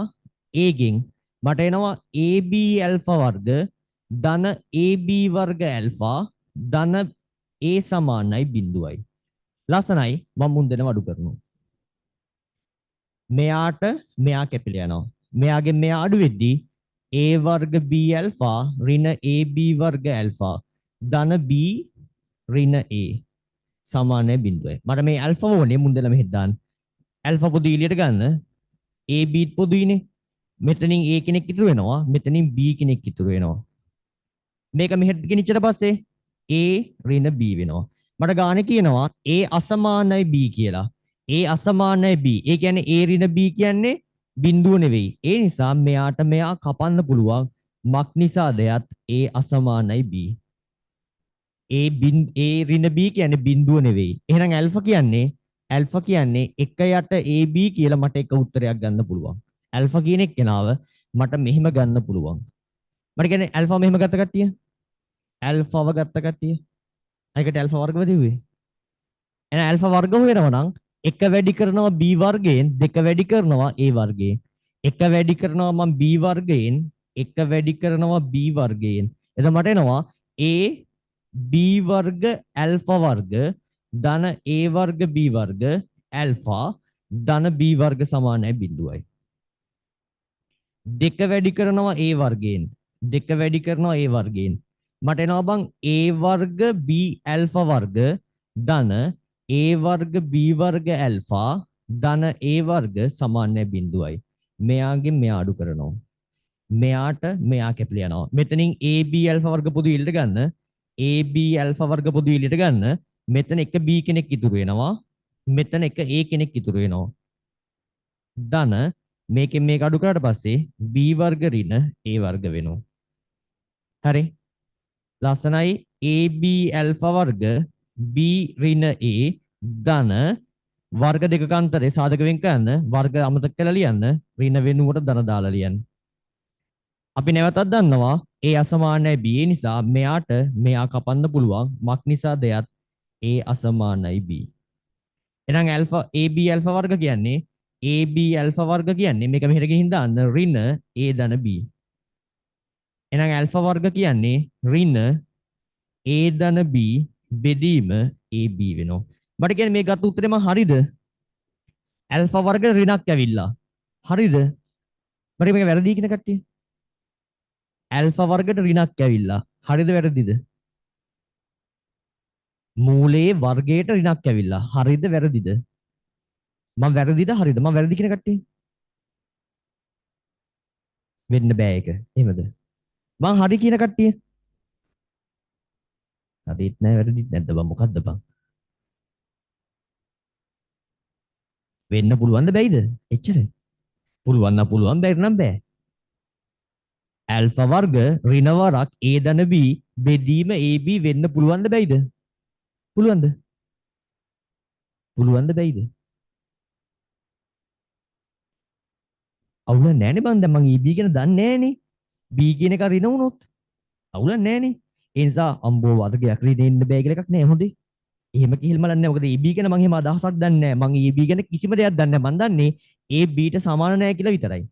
a ගෙන්. මට එනවා ab ඇල්ෆා වර්ග ධන ab වර්ග ඇල්ෆා ධන a සමානයි බිඳුවයි. ලස්සනයි. මම මුන් දෙනව අඩු කරනවා. මෙයාට මෙයා කැපිලා යනවා. මෙයාගෙන් මෙයා අඩු වෙද්දී a වර්ග b ඇල්ෆා ඍණ ab වර්ග ඇල්ෆා ධන b ඍණ a සමානයි බිඳුවයි. මට මේ ඇල්ෆා ඕනේ මුන් දෙලා මෙහෙට දාන්න. ඇල්ෆා පොදු එළියට ගන්න. a b පොදුයිනේ. මෙතනින් a කෙනෙක් ඉතුරු වෙනවා. මෙතනින් b කෙනෙක් ඉතුරු වෙනවා. මේක මෙහෙට ගෙනිච්චට පස්සේ a ඍණ b වෙනවා. මට ගානේ කියනවා a අසමානයි b කියලා. a අසමානයි b. ඒ කියන්නේ a ඍණ b කියන්නේ බිඳුව නෙවෙයි. ඒ නිසා මෙයාට මෙයා කපන්න පුළුවන්. මක් නිසාදයත් a අසමානයි b. a ඍණ b කියන්නේ බිඳුව නෙවෙයි. එහෙනම් ඇල්ෆා කියන්නේ ඇල්ෆා කියන්නේ 1 යට AB කියලා මට එක උත්තරයක් ගන්න පුළුවන්. ඇල්ෆා කියන එක්කෙනාව මට මෙහෙම ගන්න පුළුවන්. මට කියන්නේ ඇල්ෆා මෙහෙම ගත්ත කට්ටිය. ඇල්ෆාව ගත්ත කට්ටිය. ඒකට ඇල්ෆා වර්ගව දෙව්වේ. එහෙනම් ඇල්ෆා වර්ග හොයනවා නම් 1 වැඩි කරනවා B වර්ගයෙන් 2 වැඩි කරනවා A වර්ගයෙන්. 1 වැඩි කරනවා මම B වර්ගයෙන් 1 වැඩි කරනවා B වර්ගයෙන්. එතකොට මට එනවා A B වර්ග ඇල්ෆා වර්ග ධන A වර්ග B වර්ග ඇල්ෆා ධන B වර්ග සමානයි 0යි. 2 වැඩි කරනවා A වර්ගයෙන් 2 වැඩි කරනවා A වර්ගයෙන්. මට එනවා බං A වර්ග B ඇල්ෆා වර්ග ධන A වර්ග B වර්ග ඇල්ෆා ධන A වර්ග සමානයි 0යි. මෙයාගෙන් මෙයා අඩු කරනවා. මෙයාට මෙයා කැපිලා යනවා. මෙතනින් AB ඇල්ෆා වර්ග පොදු එළියට ගන්න. AB ඇල්ෆා වර්ග පොදු එළියට ගන්න. මෙතන එක B කෙනෙක් ඉතුරු වෙනවා. මෙතන එක A කෙනෙක් ඉතුරු වෙනවා. ධන මේකෙන් මේක අඩු කරාට පස්සේ B වර්ග ඍණ A වර්ග වෙනවා. හරි. ලස්සනයි. AB ඇල්ෆා වර්ග B ඍණ A ධන වර්ග දෙකක අතරේ සාධක වෙන් කරන්න වර්ග අමතක කරලා ලියන්න ඍණ වෙනුවට ධන දාලා ලියන්න. අපි නැවතත් දන්නවා A අසමානයි B නිසා මෙයාට මෙයා කපන්න පුළුවන්. මක් නිසාද එයත් A අසමානයි B. එහෙනම් ඇල්ෆා AB ඇල්ෆා වර්ග කියන්නේ AB ඇල්ෆා වර්ග කියන්නේ මේක මෙහෙට ගිහින් දාන්න ඍණ A ධන B. එහෙනම් ඇල්ෆා වර්ග කියන්නේ ඍණ A ධන B බෙදීම AB වෙනවා. මට කියන්නේ මේ ගත්ත උත්තරේ මම හරිද? ඇල්ෆා වර්ග ඍණක් ඇවිල්ලා. හරිද? මට මේක වැරදි කියන කට්ටිය. ඇල්ෆා වර්ගට ඍණක් ඇවිල්ලා. හරිද වැරදිද? මූලයේ වර්ගයට ඍණක් ඇවිල්ලා. හරිද වැරදිද? මම වැරදිද හරිද? මම වැරදි කියන කට්ටිය. වෙන්න බෑ ඒක. එහෙමද? මං හරි කියන කට්ටිය. හරිත් නෑ වැරදිත් නැද්ද බං මොකද්ද බං? වෙන්න පුළුවන්ද බැයිද? එච්චර. පුළුවන් නම් පුළුවන් බැරි නම් බෑ. ඇල්ෆා වර්ග ඍණ වරක් A ධන B බෙදීම AB වෙන්න පුළුවන්ද බැයිද? පුළුවන්ද? පුළුවන්ද බැයිද? අවුල නෑනේ බං දැන් මං AB ගැන දන්නේ නෑනේ. B කියන එක ඍණ වුණොත් අවුල නෑනේ. ඒ නිසා අම්බෝ වර්ගයක් ඍණ එන්න බෑ කියලා එකක් නෑ හොඳේ. එහෙම කිහිල්ම ලන්නේ මොකද AB ගැන මං එහෙම අදහසක් දන්නේ නෑ. මං AB ගැන කිසිම දෙයක් දන්නේ නෑ. මං දන්නේ AB ට සමාන නෑ කියලා විතරයි.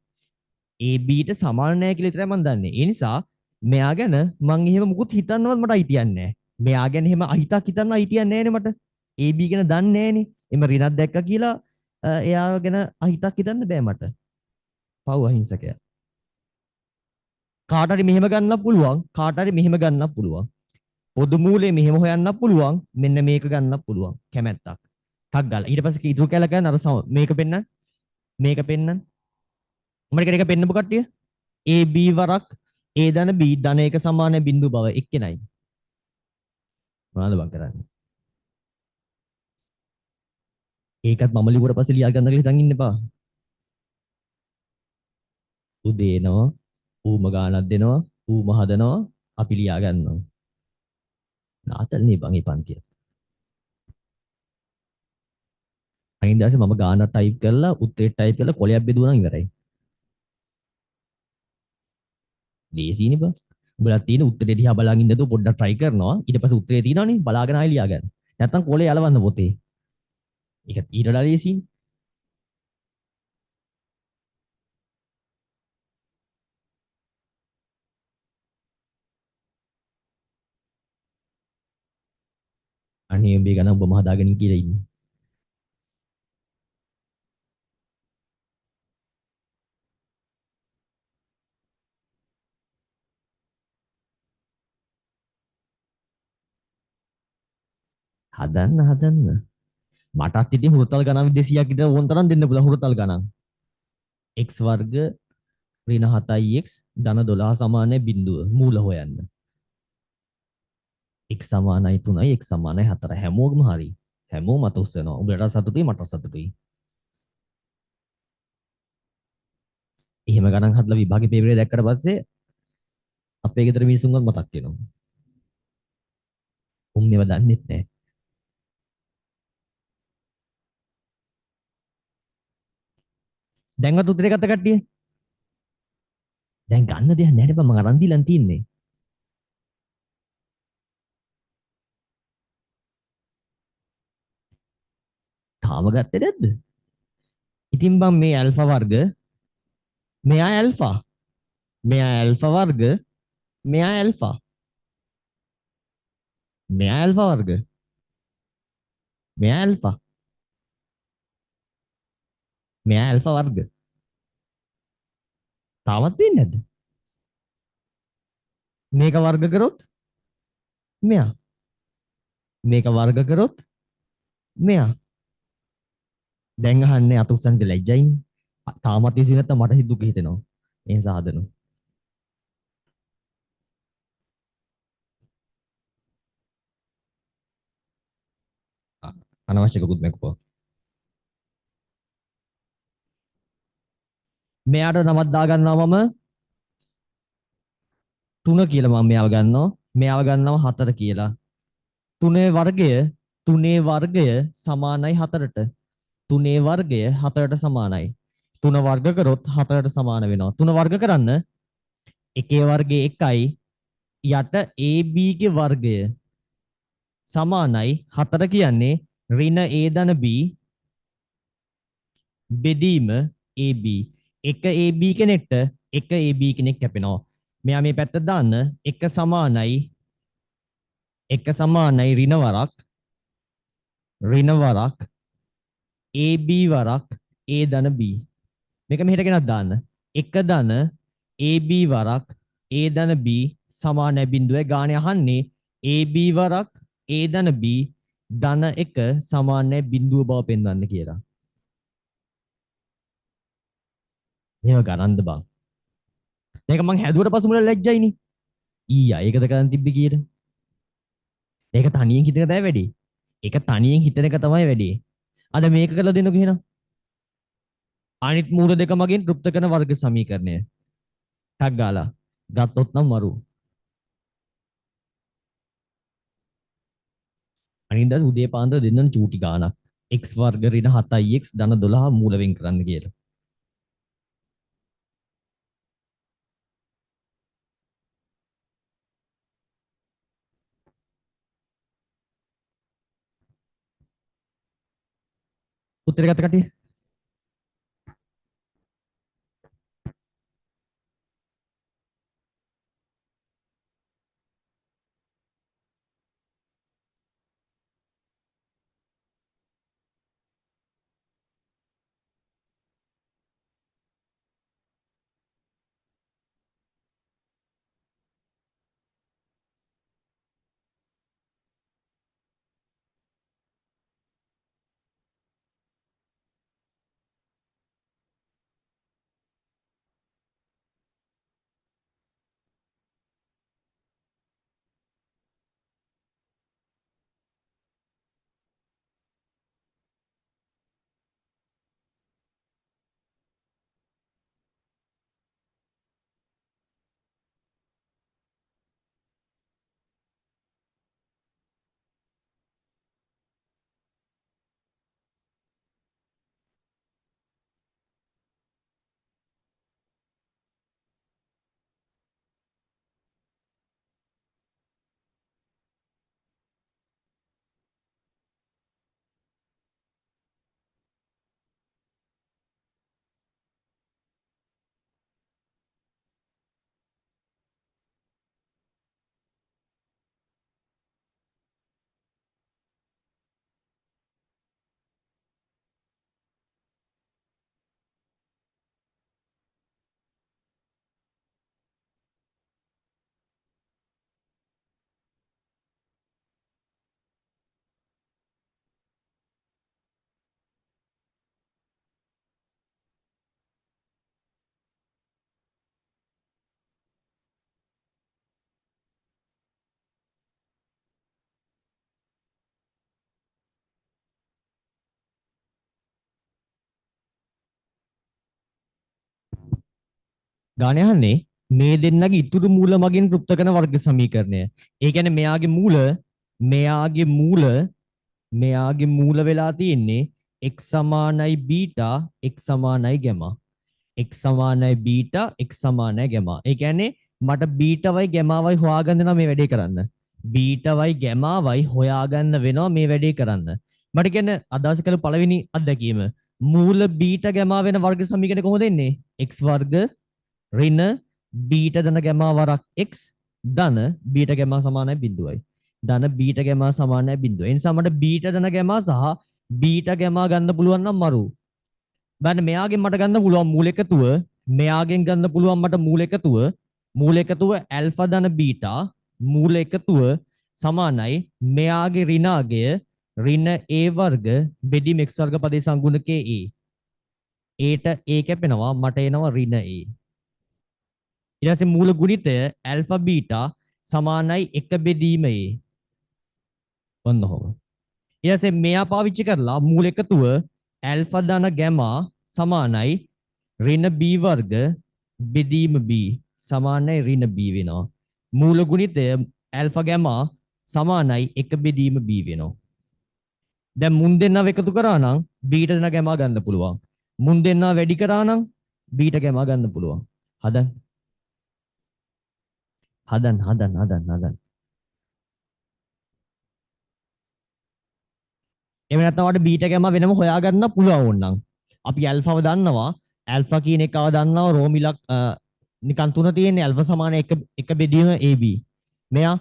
AB ට සමාන නෑ කියලා විතරයි මං දන්නේ. ඒ නිසා මෙයා ගැන මං එහෙම මුකුත් හිතන්නවත් මට අයිතියක් නෑ. මෙයා ගැන එහෙම අහිතක් හිතන්න අයිතියක් නෑනේ මට. AB ගැන දන්නේ නෑනේ. එimhe රිනක් දැක්කා කියලා එයා ගැන අහිතක් හිතන්න බෑ මට. පව් අහිංසකයා. කාට හරි මෙහෙම ගන්නත් පුළුවන්. කාට හරි මෙහෙම ගන්නත් පුළුවන්. පොදු මූලයේ මෙහෙම හොයන්නත් පුළුවන්. මෙන්න මේක ගන්නත් පුළුවන්. කැමැත්තක්. ටක් ගාලා. ඊට පස්සේ ඉතුරු කැල ගන්න අර මේක පෙන්නන්න. මේක පෙන්නන්න. මම එක පෙන්නපු කට්ටිය. AB වරක් A ධන B ධන එක සමාන බිඳු බව එක්කෙනයි. මොනවද බං කරන්නේ? ඒකත් මම ලිව්වට පස්සේ ලියා ගන්න කියලා හිතන් ඉන්න එපා. උදේ එනවා, ඌම ගානක් දෙනවා, ඌම හදනවා, අපි ලියා ගන්නවා. නාතල්නේ බං මේ පන්තිය. අයින් දැසේ මම ගානක් ටයිප් කරලා උත්තරේ ටයිප් කරලා කොලයක් බෙදුවා නම් ඉවරයි. ලේසියිනේ බං. උඹලා තියෙන උත්තරේ දිහා බලාගෙන ඉඳලා පොඩ්ඩක් try කරනවා. ඊට පස්සේ උත්තරේ තියෙනවනේ බලාගෙන ආයෙ ලියා ගන්න. නැත්තම් කොලේ යලවන්න පොතේ. ඒක ඊට වඩා ලේසියිනේ. අනේ උඹේ ගණන් ඔබම හදාගෙන කියලා ඉන්නේ. හදන්න. මටත් ඉතින් හුරතල් ගණන් 200ක් විතර ඕන තරම් දෙන්න පුළුවන් හුරතල් ගණන්. x වර්ග ඍණ 7x ධන 12 සමානයි බිඳුව මූල හොයන්න. x සමානයි 3යි x සමානයි 4යි හැමෝගම හරි. හැමෝම මත උස්සනවා. උඹලට සතුටුයි මට සතුටුයි. එහෙම ගණන් හදලා විභාගේ පේපරේ දැක්කට පස්සේ අපේ ගෙදර මිනිස්සුන්වත් මතක් වෙනවා. උන් මේව දන්නෙත් නැහැ. දැන්වත් උත්තරේ ගත්ත කට්ටිය. දැන් ගන්න දෙයක් නැහැ නේ බං මම අරන් දීලා තින්නේ. තාම ගත්තේ නැද්ද? ඉතින් බං මේ ඇල්ෆා වර්ග මෙයා ඇල්ෆා. මෙයා ඇල්ෆා වර්ග මෙයා ඇල්ෆා. මෙයා ඇල්ෆා වර්ග. මෙයා ඇල්ෆා. මෙයා ඇල්ෆා වර්ග. තාමත් වෙන්නේ නැද්ද? මේක වර්ග කරොත් මෙයා. මේක වර්ග කරොත් මෙයා. දැන් අහන්නේ අත උස්සන්න ලැජ්ජයිනේ. තාමත් ඉසි නැත්නම් මට දුක හිතෙනවා. ඒ නිසා හදනවා. අනවශ්‍ය කකුත් මේකපුවා. මෙයාට නමක් දාගන්නවා මම 3 කියලා මම මෙයාව ගන්නවා. මෙයාව ගන්නවා 4 කියලා. 3 වර්ගය සමානයි 4ට. 3 වර්ගය 4ට සමානයි. 3 වර්ග කරොත් 4ට සමාන වෙනවා. 3 වර්ග කරන්න එකේ වර්ගය 1යි යට AB ගේ වර්ගය සමානයි 4 කියන්නේ ඍණ A ධන B බෙදීම AB. එක AB කෙනෙක්ට එක AB කෙනෙක් කැපෙනවා. මෙයා මේ පැත්ත දාන්න එක සමානයි ඍණ වරක් AB වරක් A ධන B. මේක මෙහෙට ගෙනත් දාන්න. එක ධන AB වරක් A ධන B සමානයි බිඳුවයි ගානේ අහන්නේ AB වරක් A ධන B ධන 1 සමානයි බිඳුව බව පෙන්වන්න කියලා. මේව ගණන්ද බං. මේක මං හැදුවට පසු මුල ලැජ්ජයිනේ. ඊයා ඒකද කරන් තිබ්බේ කීයට. ඒක තනියෙන් හිතන දේ වැඩි. ඒක තනියෙන් හිතන එක තමයි වැඩි. අද මේක කරලා දෙන්නකෝ එහෙනම්. අනිත් මූල දෙක මගින් තෘප්ත කරන වර්ග සමීකරණය. ටක් ගාලා ගත්තොත් නම් මරු. අනිද්දා උදේ පාන්දර දෙන්නන චූටි ගානක්. x වර්ග ඍණ 7x ධන 12 මූල වෙන් කරන්න කියලා. උත්තරේ ගත්ත කටිය. ගානේ අහන්නේ මේ දෙන්නගේ ඉතුරු මූල මගින් තෘප්ත කරන වර්ග සමීකරණය. ඒ කියන්නේ මෙයාගේ මූල වෙලා තියෙන්නේ x සමානයි බීටා x සමානයි ගැමා. x සමානයි බීටා x සමානයි ගැමා. ඒ කියන්නේ මට බීටාවයි ගැමාවයි හොයාගන්න නම් මේ වැඩේ කරන්න. බීටාවයි ගැමාවයි හොයාගන්න වෙනවා මේ වැඩේ කරන්න. මට කියන්නේ අදහස කළ පළවෙනි අත්දැකීම මූල බීටා ගැමා වෙන වර්ග සමීකරණය කොහොමද එන්නේ? x වර්ග ඍණ බීටා ධන ගැමා වරක් x ධන බීටා ගැමා සමානයි බිඳුවයි. ධන බීටා ගැමා සමානයි බිඳුව. ඒ නිසා මට බීටා ධන ගැමා සහ බීටා ගැමා ගන්න පුළුවන් නම් මරු. බලන්න මෙයාගෙන් මට ගන්න පුළුවන් මූල එකතුව, මෙයාගෙන් ගන්න පුළුවන් මට මූල එකතුව ඇල්ෆා ධන බීටා මූල එකතුව සමානයි මෙයාගේ ඍණාගය ඍණ a වර්ග බෙදීම x වර්ග පදේ සංගුණකයේ a. ඒට a කැපෙනවා මට එනවා ඍණ a. ඊට පස්සේ මූල ගුණිතය ඇල්ෆා බීටා සමානයි 1 බෙදීම a. ඔන්න ඔහොම. ඊට පස්සේ මෙයා පාවිච්චි කරලා මූල එකතුව ඇල්ෆා ධන ගැමා සමානයි ඍණ b වර්ග බෙදීම b සමානයි ඍණ b වෙනවා. මූල ගුණිතය ඇල්ෆා ගැමා සමානයි 1 බෙදීම b වෙනවා. දැන් මුන් දෙන්නව එකතු කරා නම් බීටා දෙනා ගැමා ගන්න පුළුවන්. මුන් දෙන්නා වැඩි කරා නම් බීටා ගැමා ගන්න පුළුවන්. හදන්න. එහෙම නැත්නම් ඔයාලට බීටා ගැමා වෙනම හොයාගන්න පුළුවන් ඕනනම්. අපි ඇල්ෆාව දන්නවා. ඇල්ෆා කියන එකව දන්නවා රෝමිලක් නිකන් තුන තියෙන්නේ ඇල්ෆා සමාන 1 බෙදීම AB. මෙයා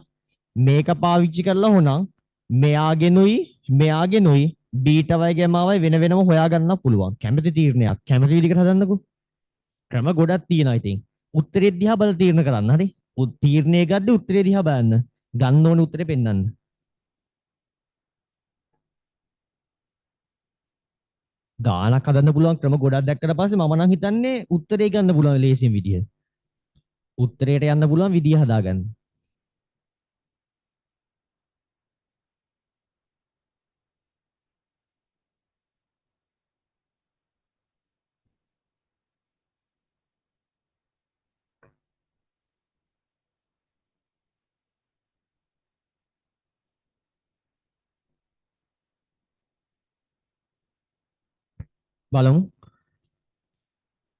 මේක පාවිච්චි කරලා හොනම් මෙයාගෙනුයි බීටාවයි ගැමාවයි වෙන වෙනම හොයාගන්න පුළුවන්. කැමති තීරණයක්. කැමති විදිහකට හදන්නකෝ. ක්‍රම ගොඩක් තියෙනවා ඉතින්. උත්තරේ දිහා බල තීරණ කරන්න හරි. තීරණය ගද්දි උත්තරේ දිහා බලන්න. ගන්න ඕනේ උත්තරේ පෙන්වන්න. ගානක් හදන්න පුළුවන් ක්‍රම ගොඩක් දැක්කට පස්සේ මම නම් හිතන්නේ උත්තරේ ගන්න පුළුවන් ලේසියෙන් විදිය. උත්තරේට යන්න පුළුවන් විදිය හදාගන්න.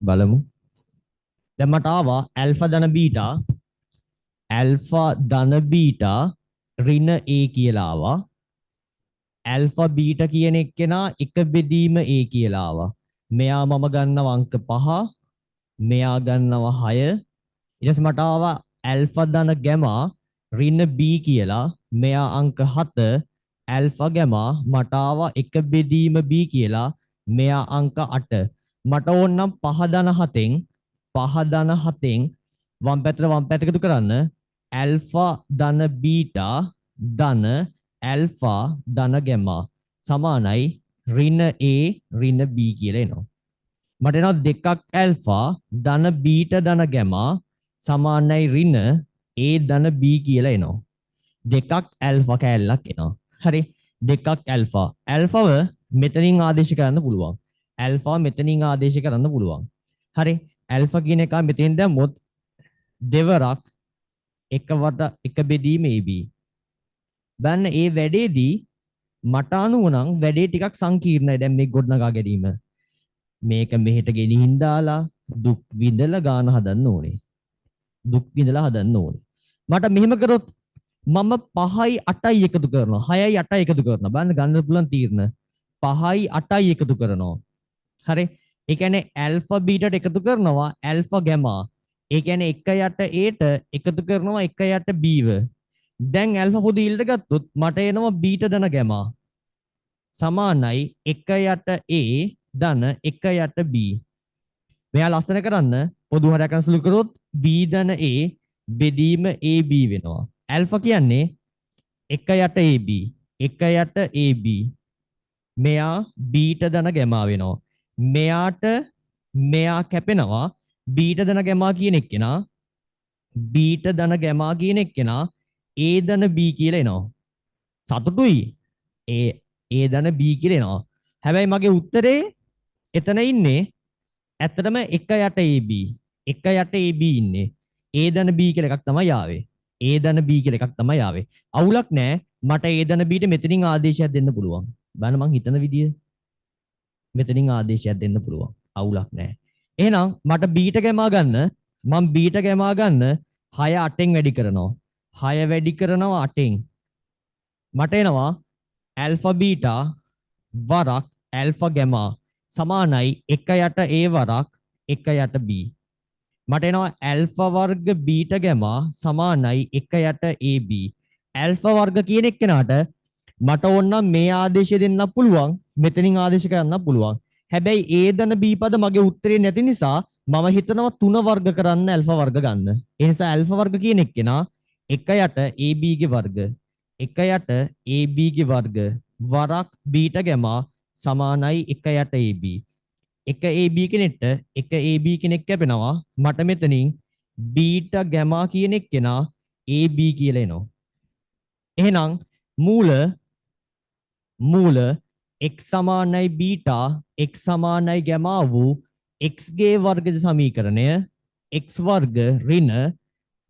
බලමු. දැන් මට ආවා ඇල්ෆා ධන බීටා ඍණ a කියලා ආවා. ඇල්ෆා බීටා කියන එක්කෙනා 1 බෙදීම a කියලා ආවා. මෙයා මම ගන්නවා අංක 5, මෙයා ගන්නවා 6. ඊට පස්සේ මට ආවා ඇල්ෆා ධන ගැමා ඍණ b කියලා. මෙයා අංක 7, ඇල්ෆා ගැමා මට ආවා 1 බෙදීම b කියලා. මෙයා අංක 8. මට ඕන නම් 5 ධන 7න් වම් පැත්ත එකතු කරන්න. ඇල්ෆා ධන බීටා ධන ඇල්ෆා ධන ගැමා සමානයි ඍණ a ඍණ b කියලා එනවා. මට එනවා 2ක් ඇල්ෆා ධන බීටා ධන ගැමා සමානයි ඍණ a ධන b කියලා එනවා. 2ක් ඇල්ෆා කැලලක් එනවා. හරි. 2ක් ඇල්ෆා. ඇල්ෆාව මෙතනින් ආදේශ කරන්න පුළුවන්. හරි. ඇල්ෆා කියන එක මෙතෙන් දැම්මොත් දෙවරක් එකවට 1 බෙදීම AB. බලන්න ඒ වැඩේදී මට අනුව නම් වැඩේ ටිකක් සංකීර්ණයි. දැන් මේ ගොඩනගා ගැනීම. මේක මෙහෙට ගෙනිහින් දාලා දුක් විඳලා ගාන හදන්න ඕනේ. මට මෙහෙම කරොත් මම 5යි 8යි එකතු කරනවා. 6යි 8යි එකතු කරනවා. බලන්න ගන්න පුළුවන් තීරණ. 5යි 8යි එකතු කරනවා. හරි. ඒ කියන්නේ ඇල්ෆා බීටාට එකතු කරනවා ඇල්ෆා ගැමා. ඒ කියන්නේ 1 යට a ට එකතු කරනවා 1 යට b ව. දැන් ඇල්ෆා පොදු ඊළඟට ගත්තොත් මට එනවා බීටා ධන ගැමා සමානයි 1 යට a ධන 1 යට b. මෙයා ලස්සන කරන්න පොදු හරයක් අනුසුළු කරොත් b ධන a බෙදීම ab වෙනවා. ඇල්ෆා කියන්නේ 1 යට ab 1 යට ab. මෙයා බීටා ධන ගැමා වෙනවා. මෙයා කැපෙනවා බීටා ධන ගැමා කියන එක්කෙනා a ධන b කියලා එනවා. සතුටුයි. a ධන b කියලා එනවා. හැබැයි මගේ උත්තරේ එතන ඉන්නේ ඇත්තටම 1 යට ab. 1 යට ab ඉන්නේ. a ධන b කියලා එකක් තමයි ආවේ. අවුලක් නැහැ. මට a ධන b ට මෙතනින් ආදේශයක් දෙන්න පුළුවන්. බලන්න මං හිතන විදිය. මෙතනින් ආදේශයක් දෙන්න පුළුවන්. අවුලක් නැහැ. එහෙනම් මට බීට ගැමා ගන්න මම බීට ගැමා ගන්න 6 8න් වැඩි කරනවා. 6 වැඩි කරනවා 8න්. මට එනවා ඇල්ෆා බීටා වරක් ඇල්ෆා ගැමා සමානයි 1 යට A වරක් 1 යට B. මට එනවා ඇල්ෆා වර්ග බීටා ගැමා සමානයි 1 යට AB. ඇල්ෆා වර්ග කියන එක කෙනාට මට ඕනනම් මේ ආදේශය දෙන්න පුළුවන් මෙතනින් ආදේශ කරන්න පුළුවන්. හැබැයි A දන B පද මගේ උත්තරේ නැති නිසා මම හිතනවා 3 වර්ග කරන්න ඇල්ෆා වර්ග ගන්න. ඒ නිසා ඇල්ෆා වර්ග කියන එක කෙනා 1 යට AB ගේ වර්ග 1 යට AB ගේ වර්ග වරක් බීට ගැමා සමානයි 1 යට AB. 1 AB කෙනෙක්ට 1 AB කෙනෙක් කැපෙනවා. මට මෙතනින් බීට ගැමා කියන එක කෙනා AB කියලා එනවා. එහෙනම් මූල x සමානයි බීටා x සමානයි ගැමා වූ x ගේ වර්ගද සමීකරණය x වර්ග ඍණ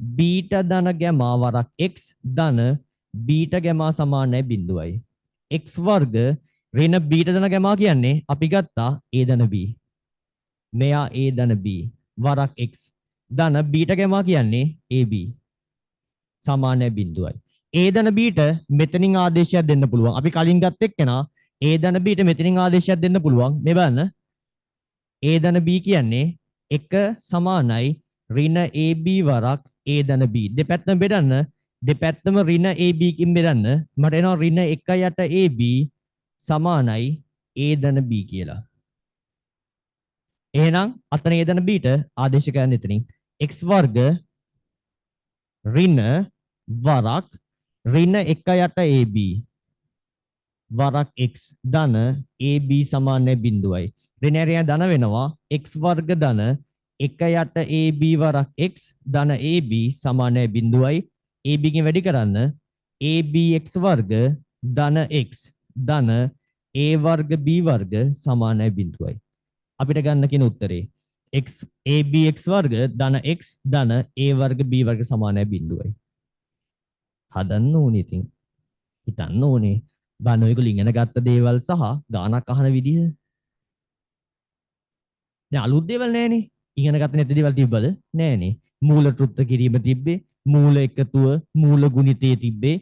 බීට ධන ගැමා වරක් x ධන බීට ගැමා සමානයි බිඳුවයි. x වර්ග ඍණ බීට ධන ගැමා කියන්නේ අපි ගත්තා a ධන b. මෙයා a ධන b වරක් x ධන බීට ගැමා කියන්නේ ab සමානයි බිඳුවයි. a ධන බීට මෙතනින් ආදේශයක් දෙන්න පුළුවන්. අපි කලින් ගත්ත එක්කෙනා a ධන බීට මෙතනින් ආදේශයක් දෙන්න පුළුවන්. මේ බලන්න. a ධන b කියන්නේ 1 සමානයි ඍණ ab වරක් a ධන b. දෙපැත්තම බෙදන්න. දෙපැත්තම ඍණ ab කින් බෙදන්න. මට එනවා ඍණ 1 යට ab සමානයි a ධන b කියලා. එහෙනම් අතන a ධන bට ආදේශ කරන්න එතනින් x වර්ග ඍණ වරක් ඍණ 1 යට ab වරක් x ධන ab සමානයි බිඳුවයි. ඍණය ධන වෙනවා x වර්ග ධන 1 යට ab වරක් x ධන ab සමානයි බිඳුවයි. ab කින් වැඩි කරන්න abx වර්ග ධන x ධන a වර්ග b වර්ග සමානයි බිඳුවයි. අපිට ගන්න කියන උත්තරේ x abx වර්ග ධන x ධන a වර්ග b වර්ග සමානයි බිඳුවයි. හදන්න ඕනේ ඉතින්. හිතන්න ඕනේ. බලන්න ඔයගොල්ලෝ ඉගෙන ගත්ත දේවල් සහ ගානක් අහන විදිහ. දැන් අලුත් දේවල් නෑනේ. ඉගෙන ගත්ත නැති දේවල් තිබ්බද? නෑනේ. මූල තෘප්ත කිරීම තිබ්බේ. මූල එකතුව, මූල ගුණිතය තිබ්බේ.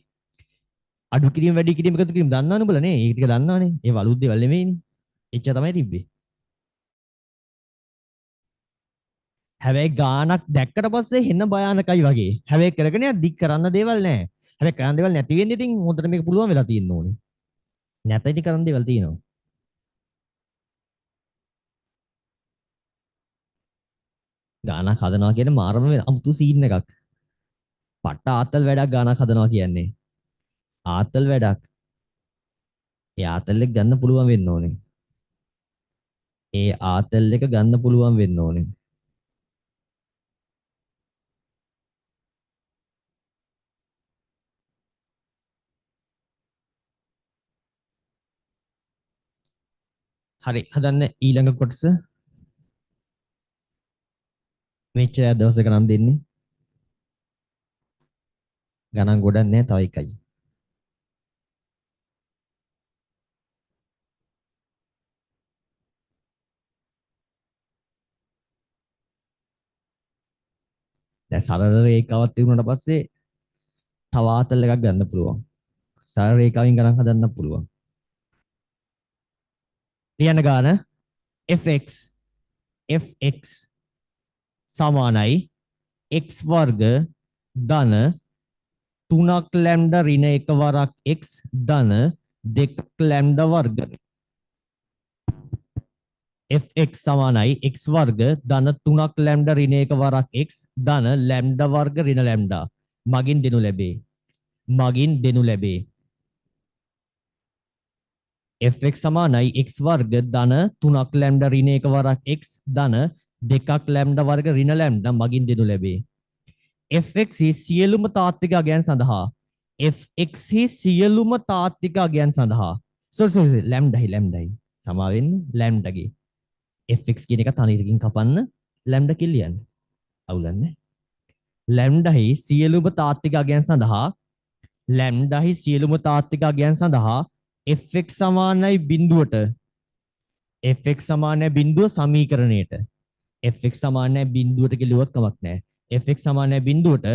අඩු කිරීම, වැඩි කිරීම, එකතු කිරීම දන්නවනේ උඹලා නේ. ඒක ටික දන්නවනේ. ඒව අලුත් දේවල් නෙමෙයිනේ. එච්චර තමයි තිබ්බේ. හැබැයි ගානක් දැක්කට පස්සේ හෙන්න භයානකයි වගේ. හැබැයි කරගෙන යද්දි කරන්න දේවල් නෑ. හැබැයි කරන්න දේවල් නැති වෙන්නේ ඉතින් හොඳට මේක පුළුවන් වෙලා තියෙන්න ඕනේ. නැතයි කරන්න දේවල් තියෙනවා. ගානක් හදනවා කියන්නේ මාරම අමුතු සීන් එකක්. පට්ට ආතල් වැඩක් ගානක් හදනවා කියන්නේ. ආතල් වැඩක්. ඒ ආතල් එක ගන්න පුළුවන් වෙන්න ඕනේ. ඒ ආතල් එක ගන්න පුළුවන් වෙන්න ඕනේ. හරි හදන්න ඊළඟ කොටස. මෙච්චර දවස ගණන් දෙන්නේ. ගණන් ගොඩක් නෑ තව එකයි. දැන් සරල රේඛාවක් තිබුණාට පස්සේ තව ආතල් එකක් ගන්න පුළුවන්. සරල රේඛාවෙන් ගණන් හදන්න පුළුවන්. ලියන්න ගාන fx සමානයි x වර්ග ධන 3ක් ලැම්ඩා ඍණ 1 වරක් x ධන 2ක් ලැම්ඩා වර්ග fx සමානයි x වර්ග ධන 3ක් ලැම්ඩා ඍණ 1 වරක් x ධන ලැම්ඩා වර්ග ඍණ ලැම්ඩා මගින් දෙනු ලැබේ. fx සමානයි x වර්ග ධන 3ක් ලැම්ඩා ඍණ 1 වරක් x ධන 2ක් ලැම්ඩා වර්ග ඍණ ලැම්ඩා මගින් දෙනු ලැබේ. fx සියලුම තාත්වික අගයන් සඳහා ලැම්ඩායි සමා වෙන්නේ ලැම්ඩාගේ fx කියන එක තනියකින් කපන්න ලැම්ඩා කියලා ලියන්න. අවුලන්නේ. ලැම්ඩායි සියලුම තාත්වික අගයන් සඳහා fx සමානයි බිඳුවට fx සමානයි බිඳුව සමීකරණයට fx සමාන නැහැ බිඳුවට කියලා කමක් නැහැ. fx සමාන නැහැ බිඳුවට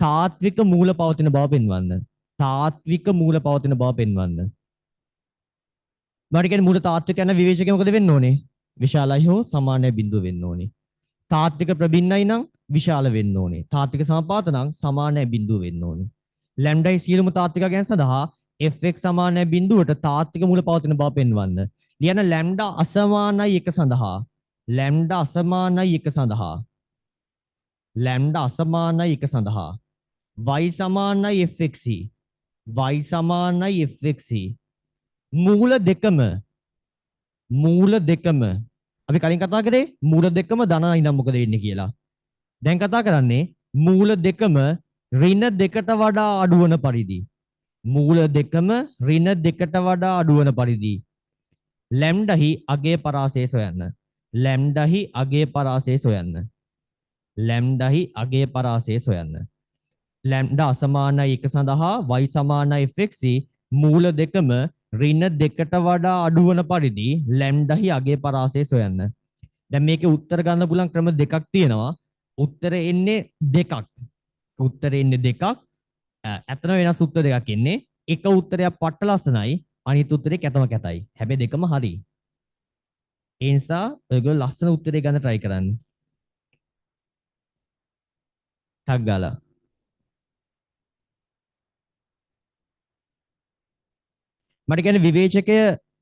තාත්වික මූල පවතින බව පෙන්වන්න. තාත්වික මූල පවතින බව පෙන්වන්න. මට කියන්නේ මූල තාත්වික යන විවේචකය මොකද වෙන්න ඕනේ? විශාලයි හෝ සමානයි බිඳුව වෙන්න ඕනේ. තාත්වික ප්‍රබින්නයි නම් විශාල වෙන්න ඕනේ. තාත්වික සමපාත නම් සමානයි බිඳුව වෙන්න ඕනේ. ලැම්ඩායි සියලුම තාත්වික ගැන සඳහා fx සමානයි බිඳුවට තාත්වික මූල පවතින බව පෙන්වන්න. ලියන ලැම්ඩා අසමානයි 1 සඳහා ලැම්ඩා අසමානයි 1 සඳහා ලැම්ඩා අසමානයි 1 සඳහා y සමානයි fx y සමානයි fx මූල දෙකම අපි කලින් කතා කරේ මූල දෙකම ධනයි නම් මොකද වෙන්නේ කියලා. දැන් කතා කරන්නේ මූල දෙකම ඍණ දෙකට වඩා අඩු වන පරිදි. මූල දෙකම ඍණ දෙකට වඩා අඩු වන පරිදි ලැම්ඩාහි අගේ පරාසය සොයන්න. ලැම්ඩාහි අගේ පරාසය සොයන්න. ලැම්ඩාහි අගේ පරාසය සොයන්න. ලැම්ඩා අසමානයි 1 සඳහා y සමානයි fx මූල දෙකම ඍණ දෙකට වඩා අඩු වන පරිදි ලැම්ඩාහි අගේ පරාසය සොයන්න. දැන් මේකේ උත්තර ගන්න පුළුවන් ක්‍රම දෙකක් තියෙනවා. උත්තරේ එන්නේ දෙකක්. උත්තරේ එන්නේ දෙකක්. ඇත්තම වෙනස් උත්තර දෙකක් එන්නේ. එක උත්තරයක් පට්ට ලස්සනයි, අනිත් උත්තරේ කැතම කැතයි. හැබැයි දෙකම හරි. ඒ නිසා ඔයගොල්ලෝ ලස්සන උත්තරේ ගන්න try කරන්න. ටක් ගාලා. මට කියන්නේ විවේචකය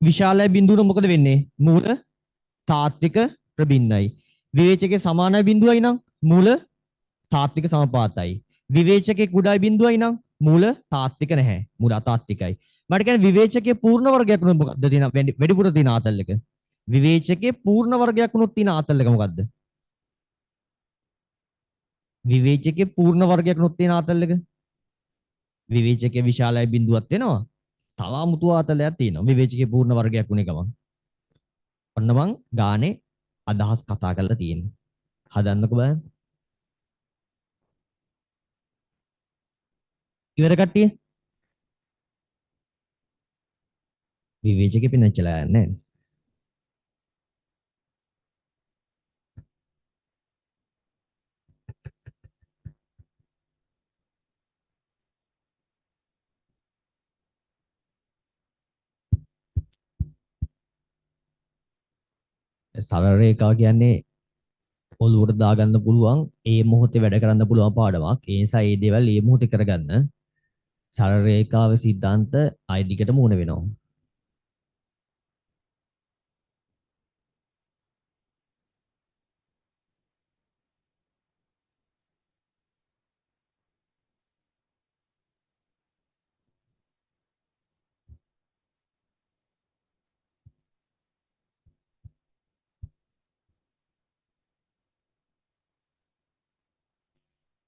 විශාලයි බිඳුවන මොකද වෙන්නේ? මූල තාත්වික ප්‍රබින්නයි. විවේචකයේ සමානයි බිඳුවයි නම් මූල තාත්වික සමපාතයි. විවේචකයේ කුඩායි බිඳුවයි නම් මූල තාත්වික නැහැ. මූල අතාත්විකයි. මට කියන්නේ විවේචකයේ පූර්ණ වර්ගයක් වුණොත් මොකද්ද තියෙන වැඩිපුර තියෙන ආතල් එක? විවේචකයේ පූර්ණ වර්ගයක් වුණොත් තියෙන ආතල් එක මොකද්ද? විවේචකයේ පූර්ණ වර්ගයක් වුණොත් තියෙන ආතල් එක? විවේචකයේ විශාලයි බිඳුවක් වෙනවා. තව අමුතු ආතලයක් තියෙනවා. විවේචකයේ පූර්ණ වර්ගයක් වුණේ ගමන්. ඔන්න මං ගානේ අදහස් කතා කරලා තියෙන්නේ. හදන්නකෝ බලන්න. ඉවර කට්ටිය. විවේචකෙ පින්නච්චලා යන්නේ නැහැ. සරල රේඛාව කියන්නේ ඔලුවට දාගන්න පුළුවන් ඒ මොහොතේ වැඩ කරන්න පුළුවන් පාඩමක්. ඒ නිසා මේ දේවල් මේ මොහොතේ කරගන්න සරල රේඛාවේ સિદ્ધාන්ත ආයි දිගටම උන වෙනවා.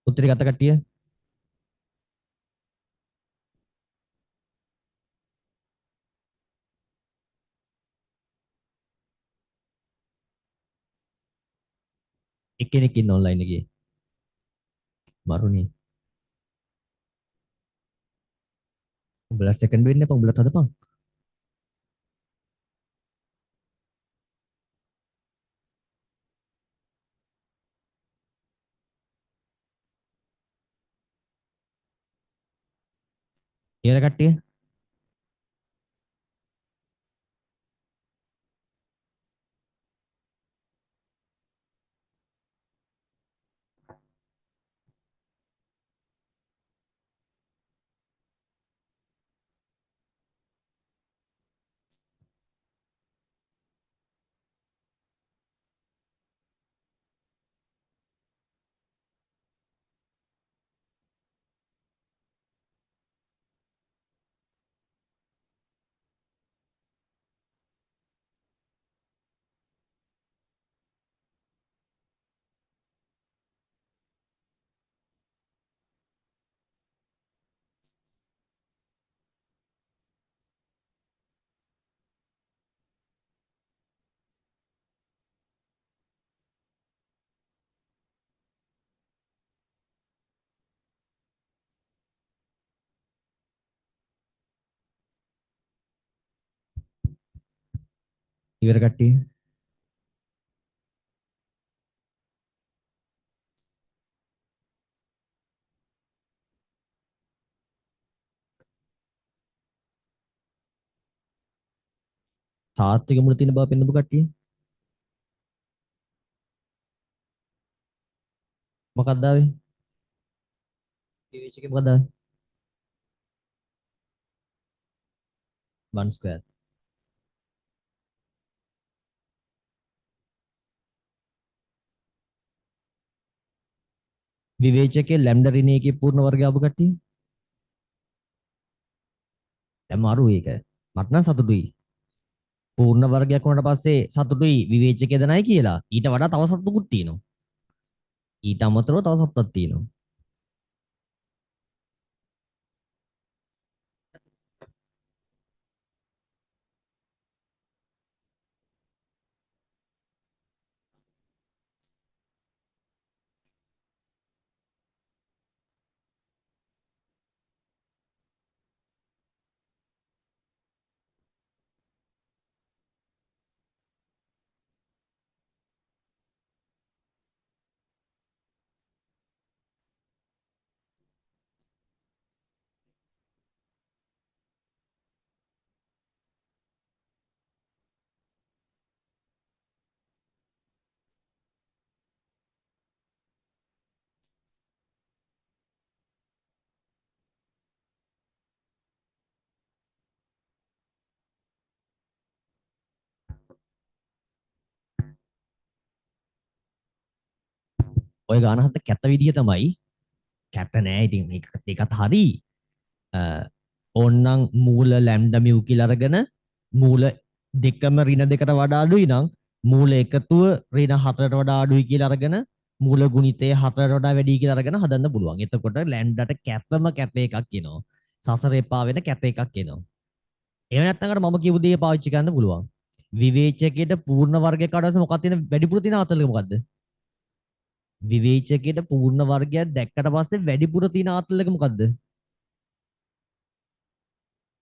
උත්තරේ ගත කට්ටිය. එක්කෙනෙක් ඉන්න ඔන්ලයින් එකේ. මරුනේ. උඹලා සෙකන්ඩ් වෙන්න එපා. උඹලා තදපන්. ඉවර කට්ටිය. ඉවර කට්ටිය. තාත් එක මුල තියෙන බව පෙන්නපු කට්ටිය. මොකක්ද ආවේ? විවේචකේ මොකක්ද ආවේ? 1 ස්ක්වයර්. විවේචකයේ ලැම්ඩා ඍණ එකේ පූර්ණ වර්ගය ආපු කට්ටිය. දැන් මාරු ඒක. මට නම් සතුටුයි. පූර්ණ වර්ගයක් වුණාට පස්සේ සතුටුයි විවේචකයේ දනයි කියලා. ඊට වඩා තව සතුටුකුත් තියෙනවා. ඊට අමතරව තව සතුටක් තියෙනවා. ඔය ගාන හත කැත විදිය තමයි. කැත නෑ ඉතින් ඒකත් හරි. ඕන්නම් මූල ලැම්ඩා මියු කියලා අරගෙන මූල දෙකම ඍණ දෙකට වඩා අඩුයි නම් මූල එකතුව ඍණ හතරට වඩා අඩුයි කියලා අරගෙන මූල ගුණිතය හතරට වඩා වැඩි කියලා අරගෙන හදන්න පුළුවන්. එතකොට ලැම්ඩාට කැතම කැත එකක් එනවා. සසරේ පා වෙන කැත එකක් එනවා. එහෙම නැත්නම් අර මම කියපු දේ පාවිච්චි කරන්න පුළුවන්. විවේචකයට පූර්ණ වර්ගයක අඩවස මොකක්ද තියෙන වැඩිපුර තියෙන ආතලක මොකද්ද? විවේචකයට පූර්ණ වර්ගයක් දැක්කට පස්සේ වැඩිපුර තියෙන ආතලක මොකද්ද?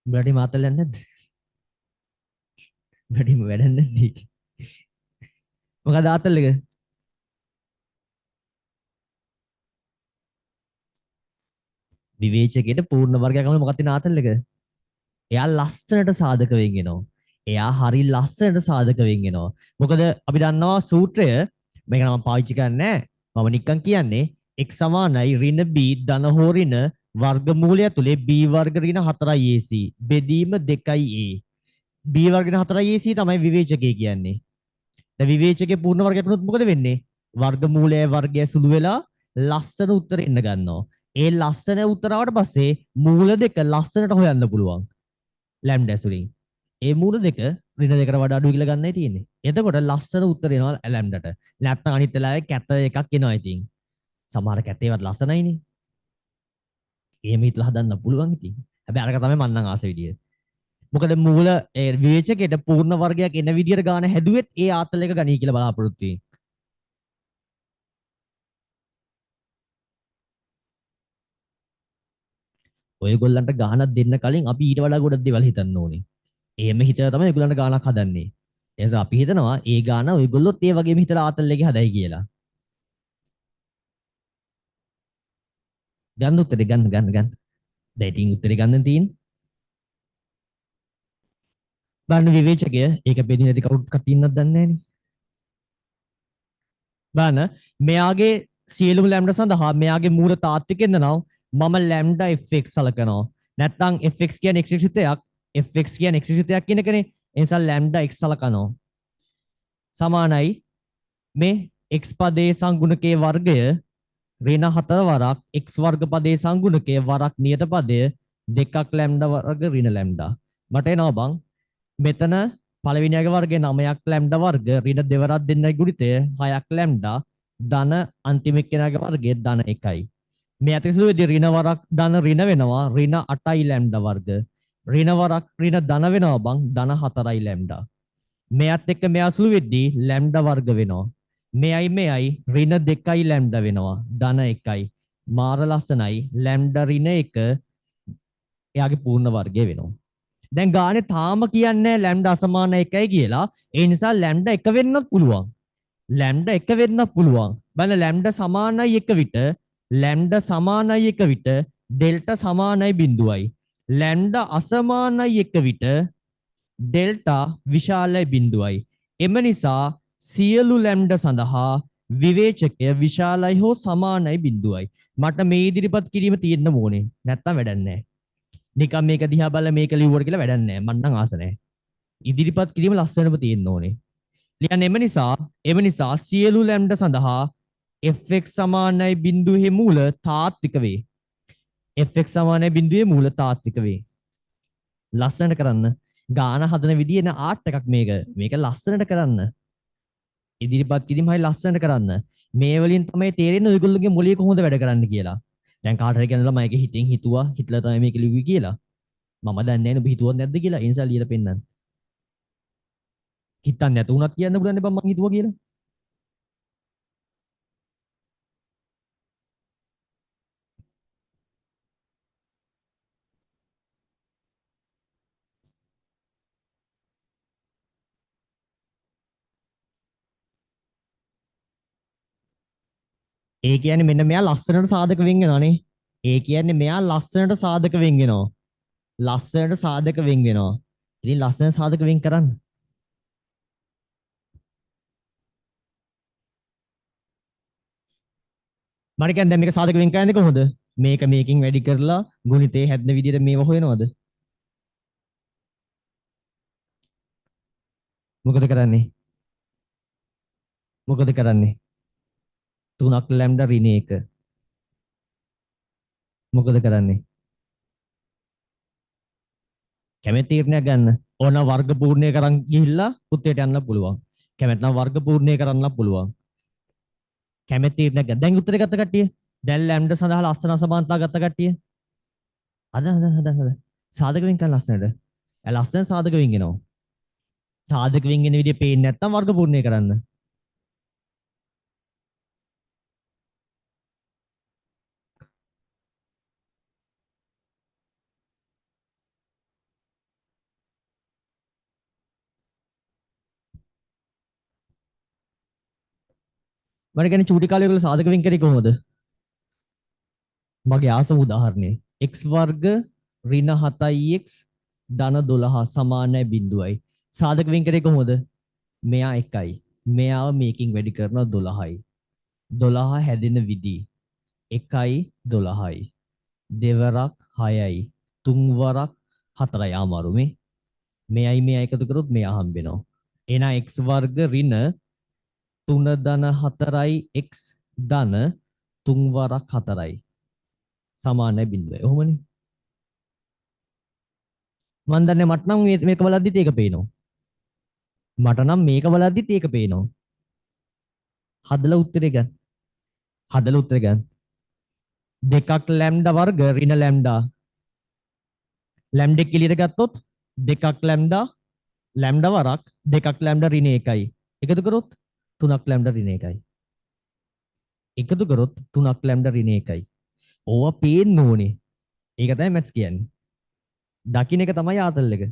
වැඩිම ආතලයක් නැද්ද? වැඩිම වැඩක් නැද්ද? මොකද ආතලක? විවේචකයට පූර්ණ වර්ගයක් ගමන මොකක්ද තියෙන ආතලක? එයා ලස්සනට සාධක වෙන් එනවා. එයා හරි ලස්සනට සාධක වෙන් එනවා. මොකද අපි දන්නවා සූත්‍රය මේක නම් පාවිච්චි කරන්නේ මම නිකන් කියන්නේ x සමානයි ඍණ b ධන හෝ ඍණ වර්ගමූලය තුලේ b වර්ග ඍණ 4යි ac බෙදීම 2යි a b වර්ග ඍණ 4යි ac තමයි විවේචකය කියන්නේ. දැන් විවේචකයේ පූර්ණ වර්ගයක් වුණොත් මොකද වෙන්නේ? වර්ගමූලය වර්ගය සුළු වෙලා ලස්සන උත්තර එන්න ගන්නවා. ඒ ලස්සන උත්තර ආවට පස්සේ මූල දෙක ලස්සනට හොයන්න පුළුවන්. ලැම්ඩා ඇසුරින්. ඒ මූල දෙක ඍණ දෙකට වඩා අඩුයි කියලා ගන්නයි තියෙන්නේ. එතකොට ලස්සන උත්තර එනවා ලැම්ඩාට. නැත්නම් අනිත් වෙලාවේ කැත එකක් එනවා ඉතින්. සමහර කැතේවත් ලස්සනයිනේ. එහෙම හිතලා හදන්න පුළුවන් ඉතින්. හැබැයි අරක තමයි මම නම් ආස විදිය. මොකද මූල විවේචකයට පූර්ණ වර්ගයක් එන විදියට ගාන හැදුවෙත් ඒ ආතල එක ගනී කියලා බලාපොරොත්තු වෙයි. ඔයගොල්ලන්ට ගානක් දෙන්න කලින් අපි ඊට වඩා ගොඩක් දේවල් හිතන්න ඕනේ. එහෙම හිතලා තමයි ඔයගොල්ලන්ට ගානක් හදන්නේ. ඒ නිසා අපි හිතනවා ඒ ගාන ඔයගොල්ලොත් ඒ වගේම හිතලා ආතල් එකේ හදයි කියලා. ගන්න උත්තරේ ගන්න. දැන් ඉතින් උත්තරේ ගන්න තියෙන්නේ. බලන්න විවේචකය ඒක බෙදී නැති කවුරුත් කටින්නක් දන්නේ නැහනේ. බලන්න මෙයාගේ සියලුම ලැම්ඩා සඳහා මෙයාගේ මූල තාත්විකෙන්ද නම් මම ලැම්ඩා fx සලකනවා. නැත්නම් fx කියන්නේ x විශිතයක් fx කියන්නේ x විශිතයක් කියන එකනේ. ඒ නිසා ලැම්ඩා x සලකනවා. සමානයි මේ x පදයේ සංගුණකයේ වර්ගය ඍණ 4 වරක් x වර්ග පදයේ සංගුණකයේ වරක් නියත පදය දෙකක් ලැම්ඩා වර්ග ඍණ ලැම්ඩා. මට එනවා බං මෙතන පළවෙනියගේ වර්ගය 9ක් ලැම්ඩා වර්ග ඍණ දෙවරක් දෙන්නයි ගුණිතය 6ක් ලැම්ඩා ධන අන්තිම එක්කෙනාගේ වර්ගය ධන 1යි. මේ අතිසුවේදී ඍණ වරක් ධන ඍණ වෙනවා ඍණ 8යි ලැම්ඩා වර්ග. ඍණ වරක් ඍණ ධන වෙනවා බං ධන 4යි ලැම්ඩා. මෙයත් එක්ක මෙයා සුළු වෙද්දී ලැම්ඩා වර්ග වෙනවා. මෙයයි ඍණ 2යි ලැම්ඩා වෙනවා ධන 1යි. මාර ලස්සනයි ලැම්ඩා ඍණ 1 එයාගේ පූර්ණ වර්ගය වෙනවා. දැන් ගානේ තාම කියන්නේ ලැම්ඩා අසමාන 1යි කියලා. ඒ නිසා ලැම්ඩා 1 වෙන්නත් පුළුවන්. ලැම්ඩා 1 වෙන්නත් පුළුවන්. බලන්න ලැම්ඩා සමානයි 1 විට ලැම්ඩා සමානයි 1 විට ඩෙල්ටා සමානයි බිඳුවයි. ලැම්ඩා අසමානයි 1 විට ඩෙල්ටා විශාලයි බිඳුවයි. එම නිසා සියලු ලැම්ඩ සඳහා විවේචකය විශාලයි හෝ සමානයි බිඳුවයි. මට මේ ඉදිරිපත් කිරීම තියෙන්න ඕනේ. නැත්තම් වැඩක් නැහැ. නිකම් මේක දිහා බලලා මේක ලිව්වට කියලා වැඩක් නැහැ. මං නම් ආස නැහැ. ඉදිරිපත් කිරීම ලස්සනම තියෙන්න ඕනේ. ලියන්න එම නිසා සියලු ලැම්ඩ සඳහා fx සමානයි බිඳුවේ මූල තාත්වික වේ. fx සමානයි බිඳුවේ මූල තාත්වික වේ. ලස්සනට කරන්න. ගාන හදන විදිය එන ආර්ට් එකක් මේක. මේක ලස්සනට කරන්න. ඉදිරිපත් කිරීම හරි ලස්සනට කරන්න. මේ වලින් තමයි තේරෙන්නේ ඔයගොල්ලෝගේ මොළයේ කොහොමද වැඩ කරන්න කියලා. දැන් කාට හරි කියනලා මම ඒක හිතින් හිතුවා හිටලා තමයි මේක ලිව්වේ කියලා. මම දන්නේ නැහැ නේ ඔබ හිතුවත් නැද්ද කියලා. ඒ නිසා ලියලා පෙන්නන්න. හිතන්නේ නැතු උනත් කියන්න පුළුවන් නේ මම හිතුවා කියලා. ඒ කියන්නේ මෙන්න මෙයා ලස්සනට සාධක වෙන් වෙනවානේ. ඒ කියන්නේ මෙයා ලස්සනට සාධක වෙන් වෙනවා. ලස්සනට සාධක වෙන් වෙනවා. ඉතින් ලස්සන සාධක වෙන් කරන්න. මම කියන්නේ දැන් මේක සාධක වෙන් කරන්නේ කොහොමද? මේක මේකින් වැඩි කරලා ගුණිතේ හැදෙන විදිහට මේව හොයනවද? මොකද කරන්නේ? මොකද කරන්නේ? 3ක් ලැම්ඩා ඍණ 1. මොකද කරන්නේ? කැමැති තීරණයක් ගන්න. ඕන වර්ග පූර්ණය කරන් ගිහිල්ලා පුත්තේට යන්න පුළුවන්. කැමැති නම් වර්ග පූර්ණය කරන්න පුළුවන්. කැමැති තීරණයක් ගන්න. දැන් උත්තරේ ගත්ත කට්ටිය. දැන් ලැම්ඩා සඳහා ලස්සන අසමානතා ගත්ත කට්ටිය. හද. සාධක වෙන් කරන්න ලස්සනට. ලස්සන සාධක වෙන් වෙනවා. සාධක වෙන් වෙන විදිය පේන්නේ නැත්නම් වර්ග පූර්ණය කරන්න. මම කියන්නේ චූටි කාලේ ඔයගොල්ලෝ සාධක වෙන් කරේ කොහොමද? මගේ ආසම උදාහරණය x වර්ග ඍණ 7x ධන 12 සමානයි බිඳුවයි. සාධක වෙන් කරේ කොහොමද? මෙයා 1යි. මෙයාව මේකින් වැඩි කරනවා 12යි. 12 හැදෙන විදි 1යි 12යි. දෙවරක් 6යි. තුන්වරක් 4යි ආමාරු මේ. මෙයයි මෙයා එකතු කරොත් මෙයා හම්බ වෙනවා. එහෙනම් x වර්ග ඍණ 3 ධන 4යි x ධන 3 වරක් 4යි. සමානයි බිඳුවයි. ඔහොමනේ. මන් දන්නේ මට නම් මේක බලද්දිත් ඒක පේනවා. මට නම් මේක බලද්දිත් ඒක පේනවා. හදලා උත්තරේ ගන්න. හදලා උත්තරේ ගන්න. දෙකක් ලැම්ඩා වර්ග ඍණ ලැම්ඩා. ලැම්ඩා එලියට ගත්තොත් දෙකක් ලැම්ඩා වරක් දෙකක් ලැම්ඩා ඍණ 1යි. එකතු කරොත් 3ක් ලැම්ඩා ඍණ 1යි. එකතු කරොත් 3ක් ලැම්ඩා ඍණ 1යි. ඕවා පේන්න ඕනේ. ඒක තමයි මැත්ස් කියන්නේ. දකින්න එක තමයි ආතල් එක.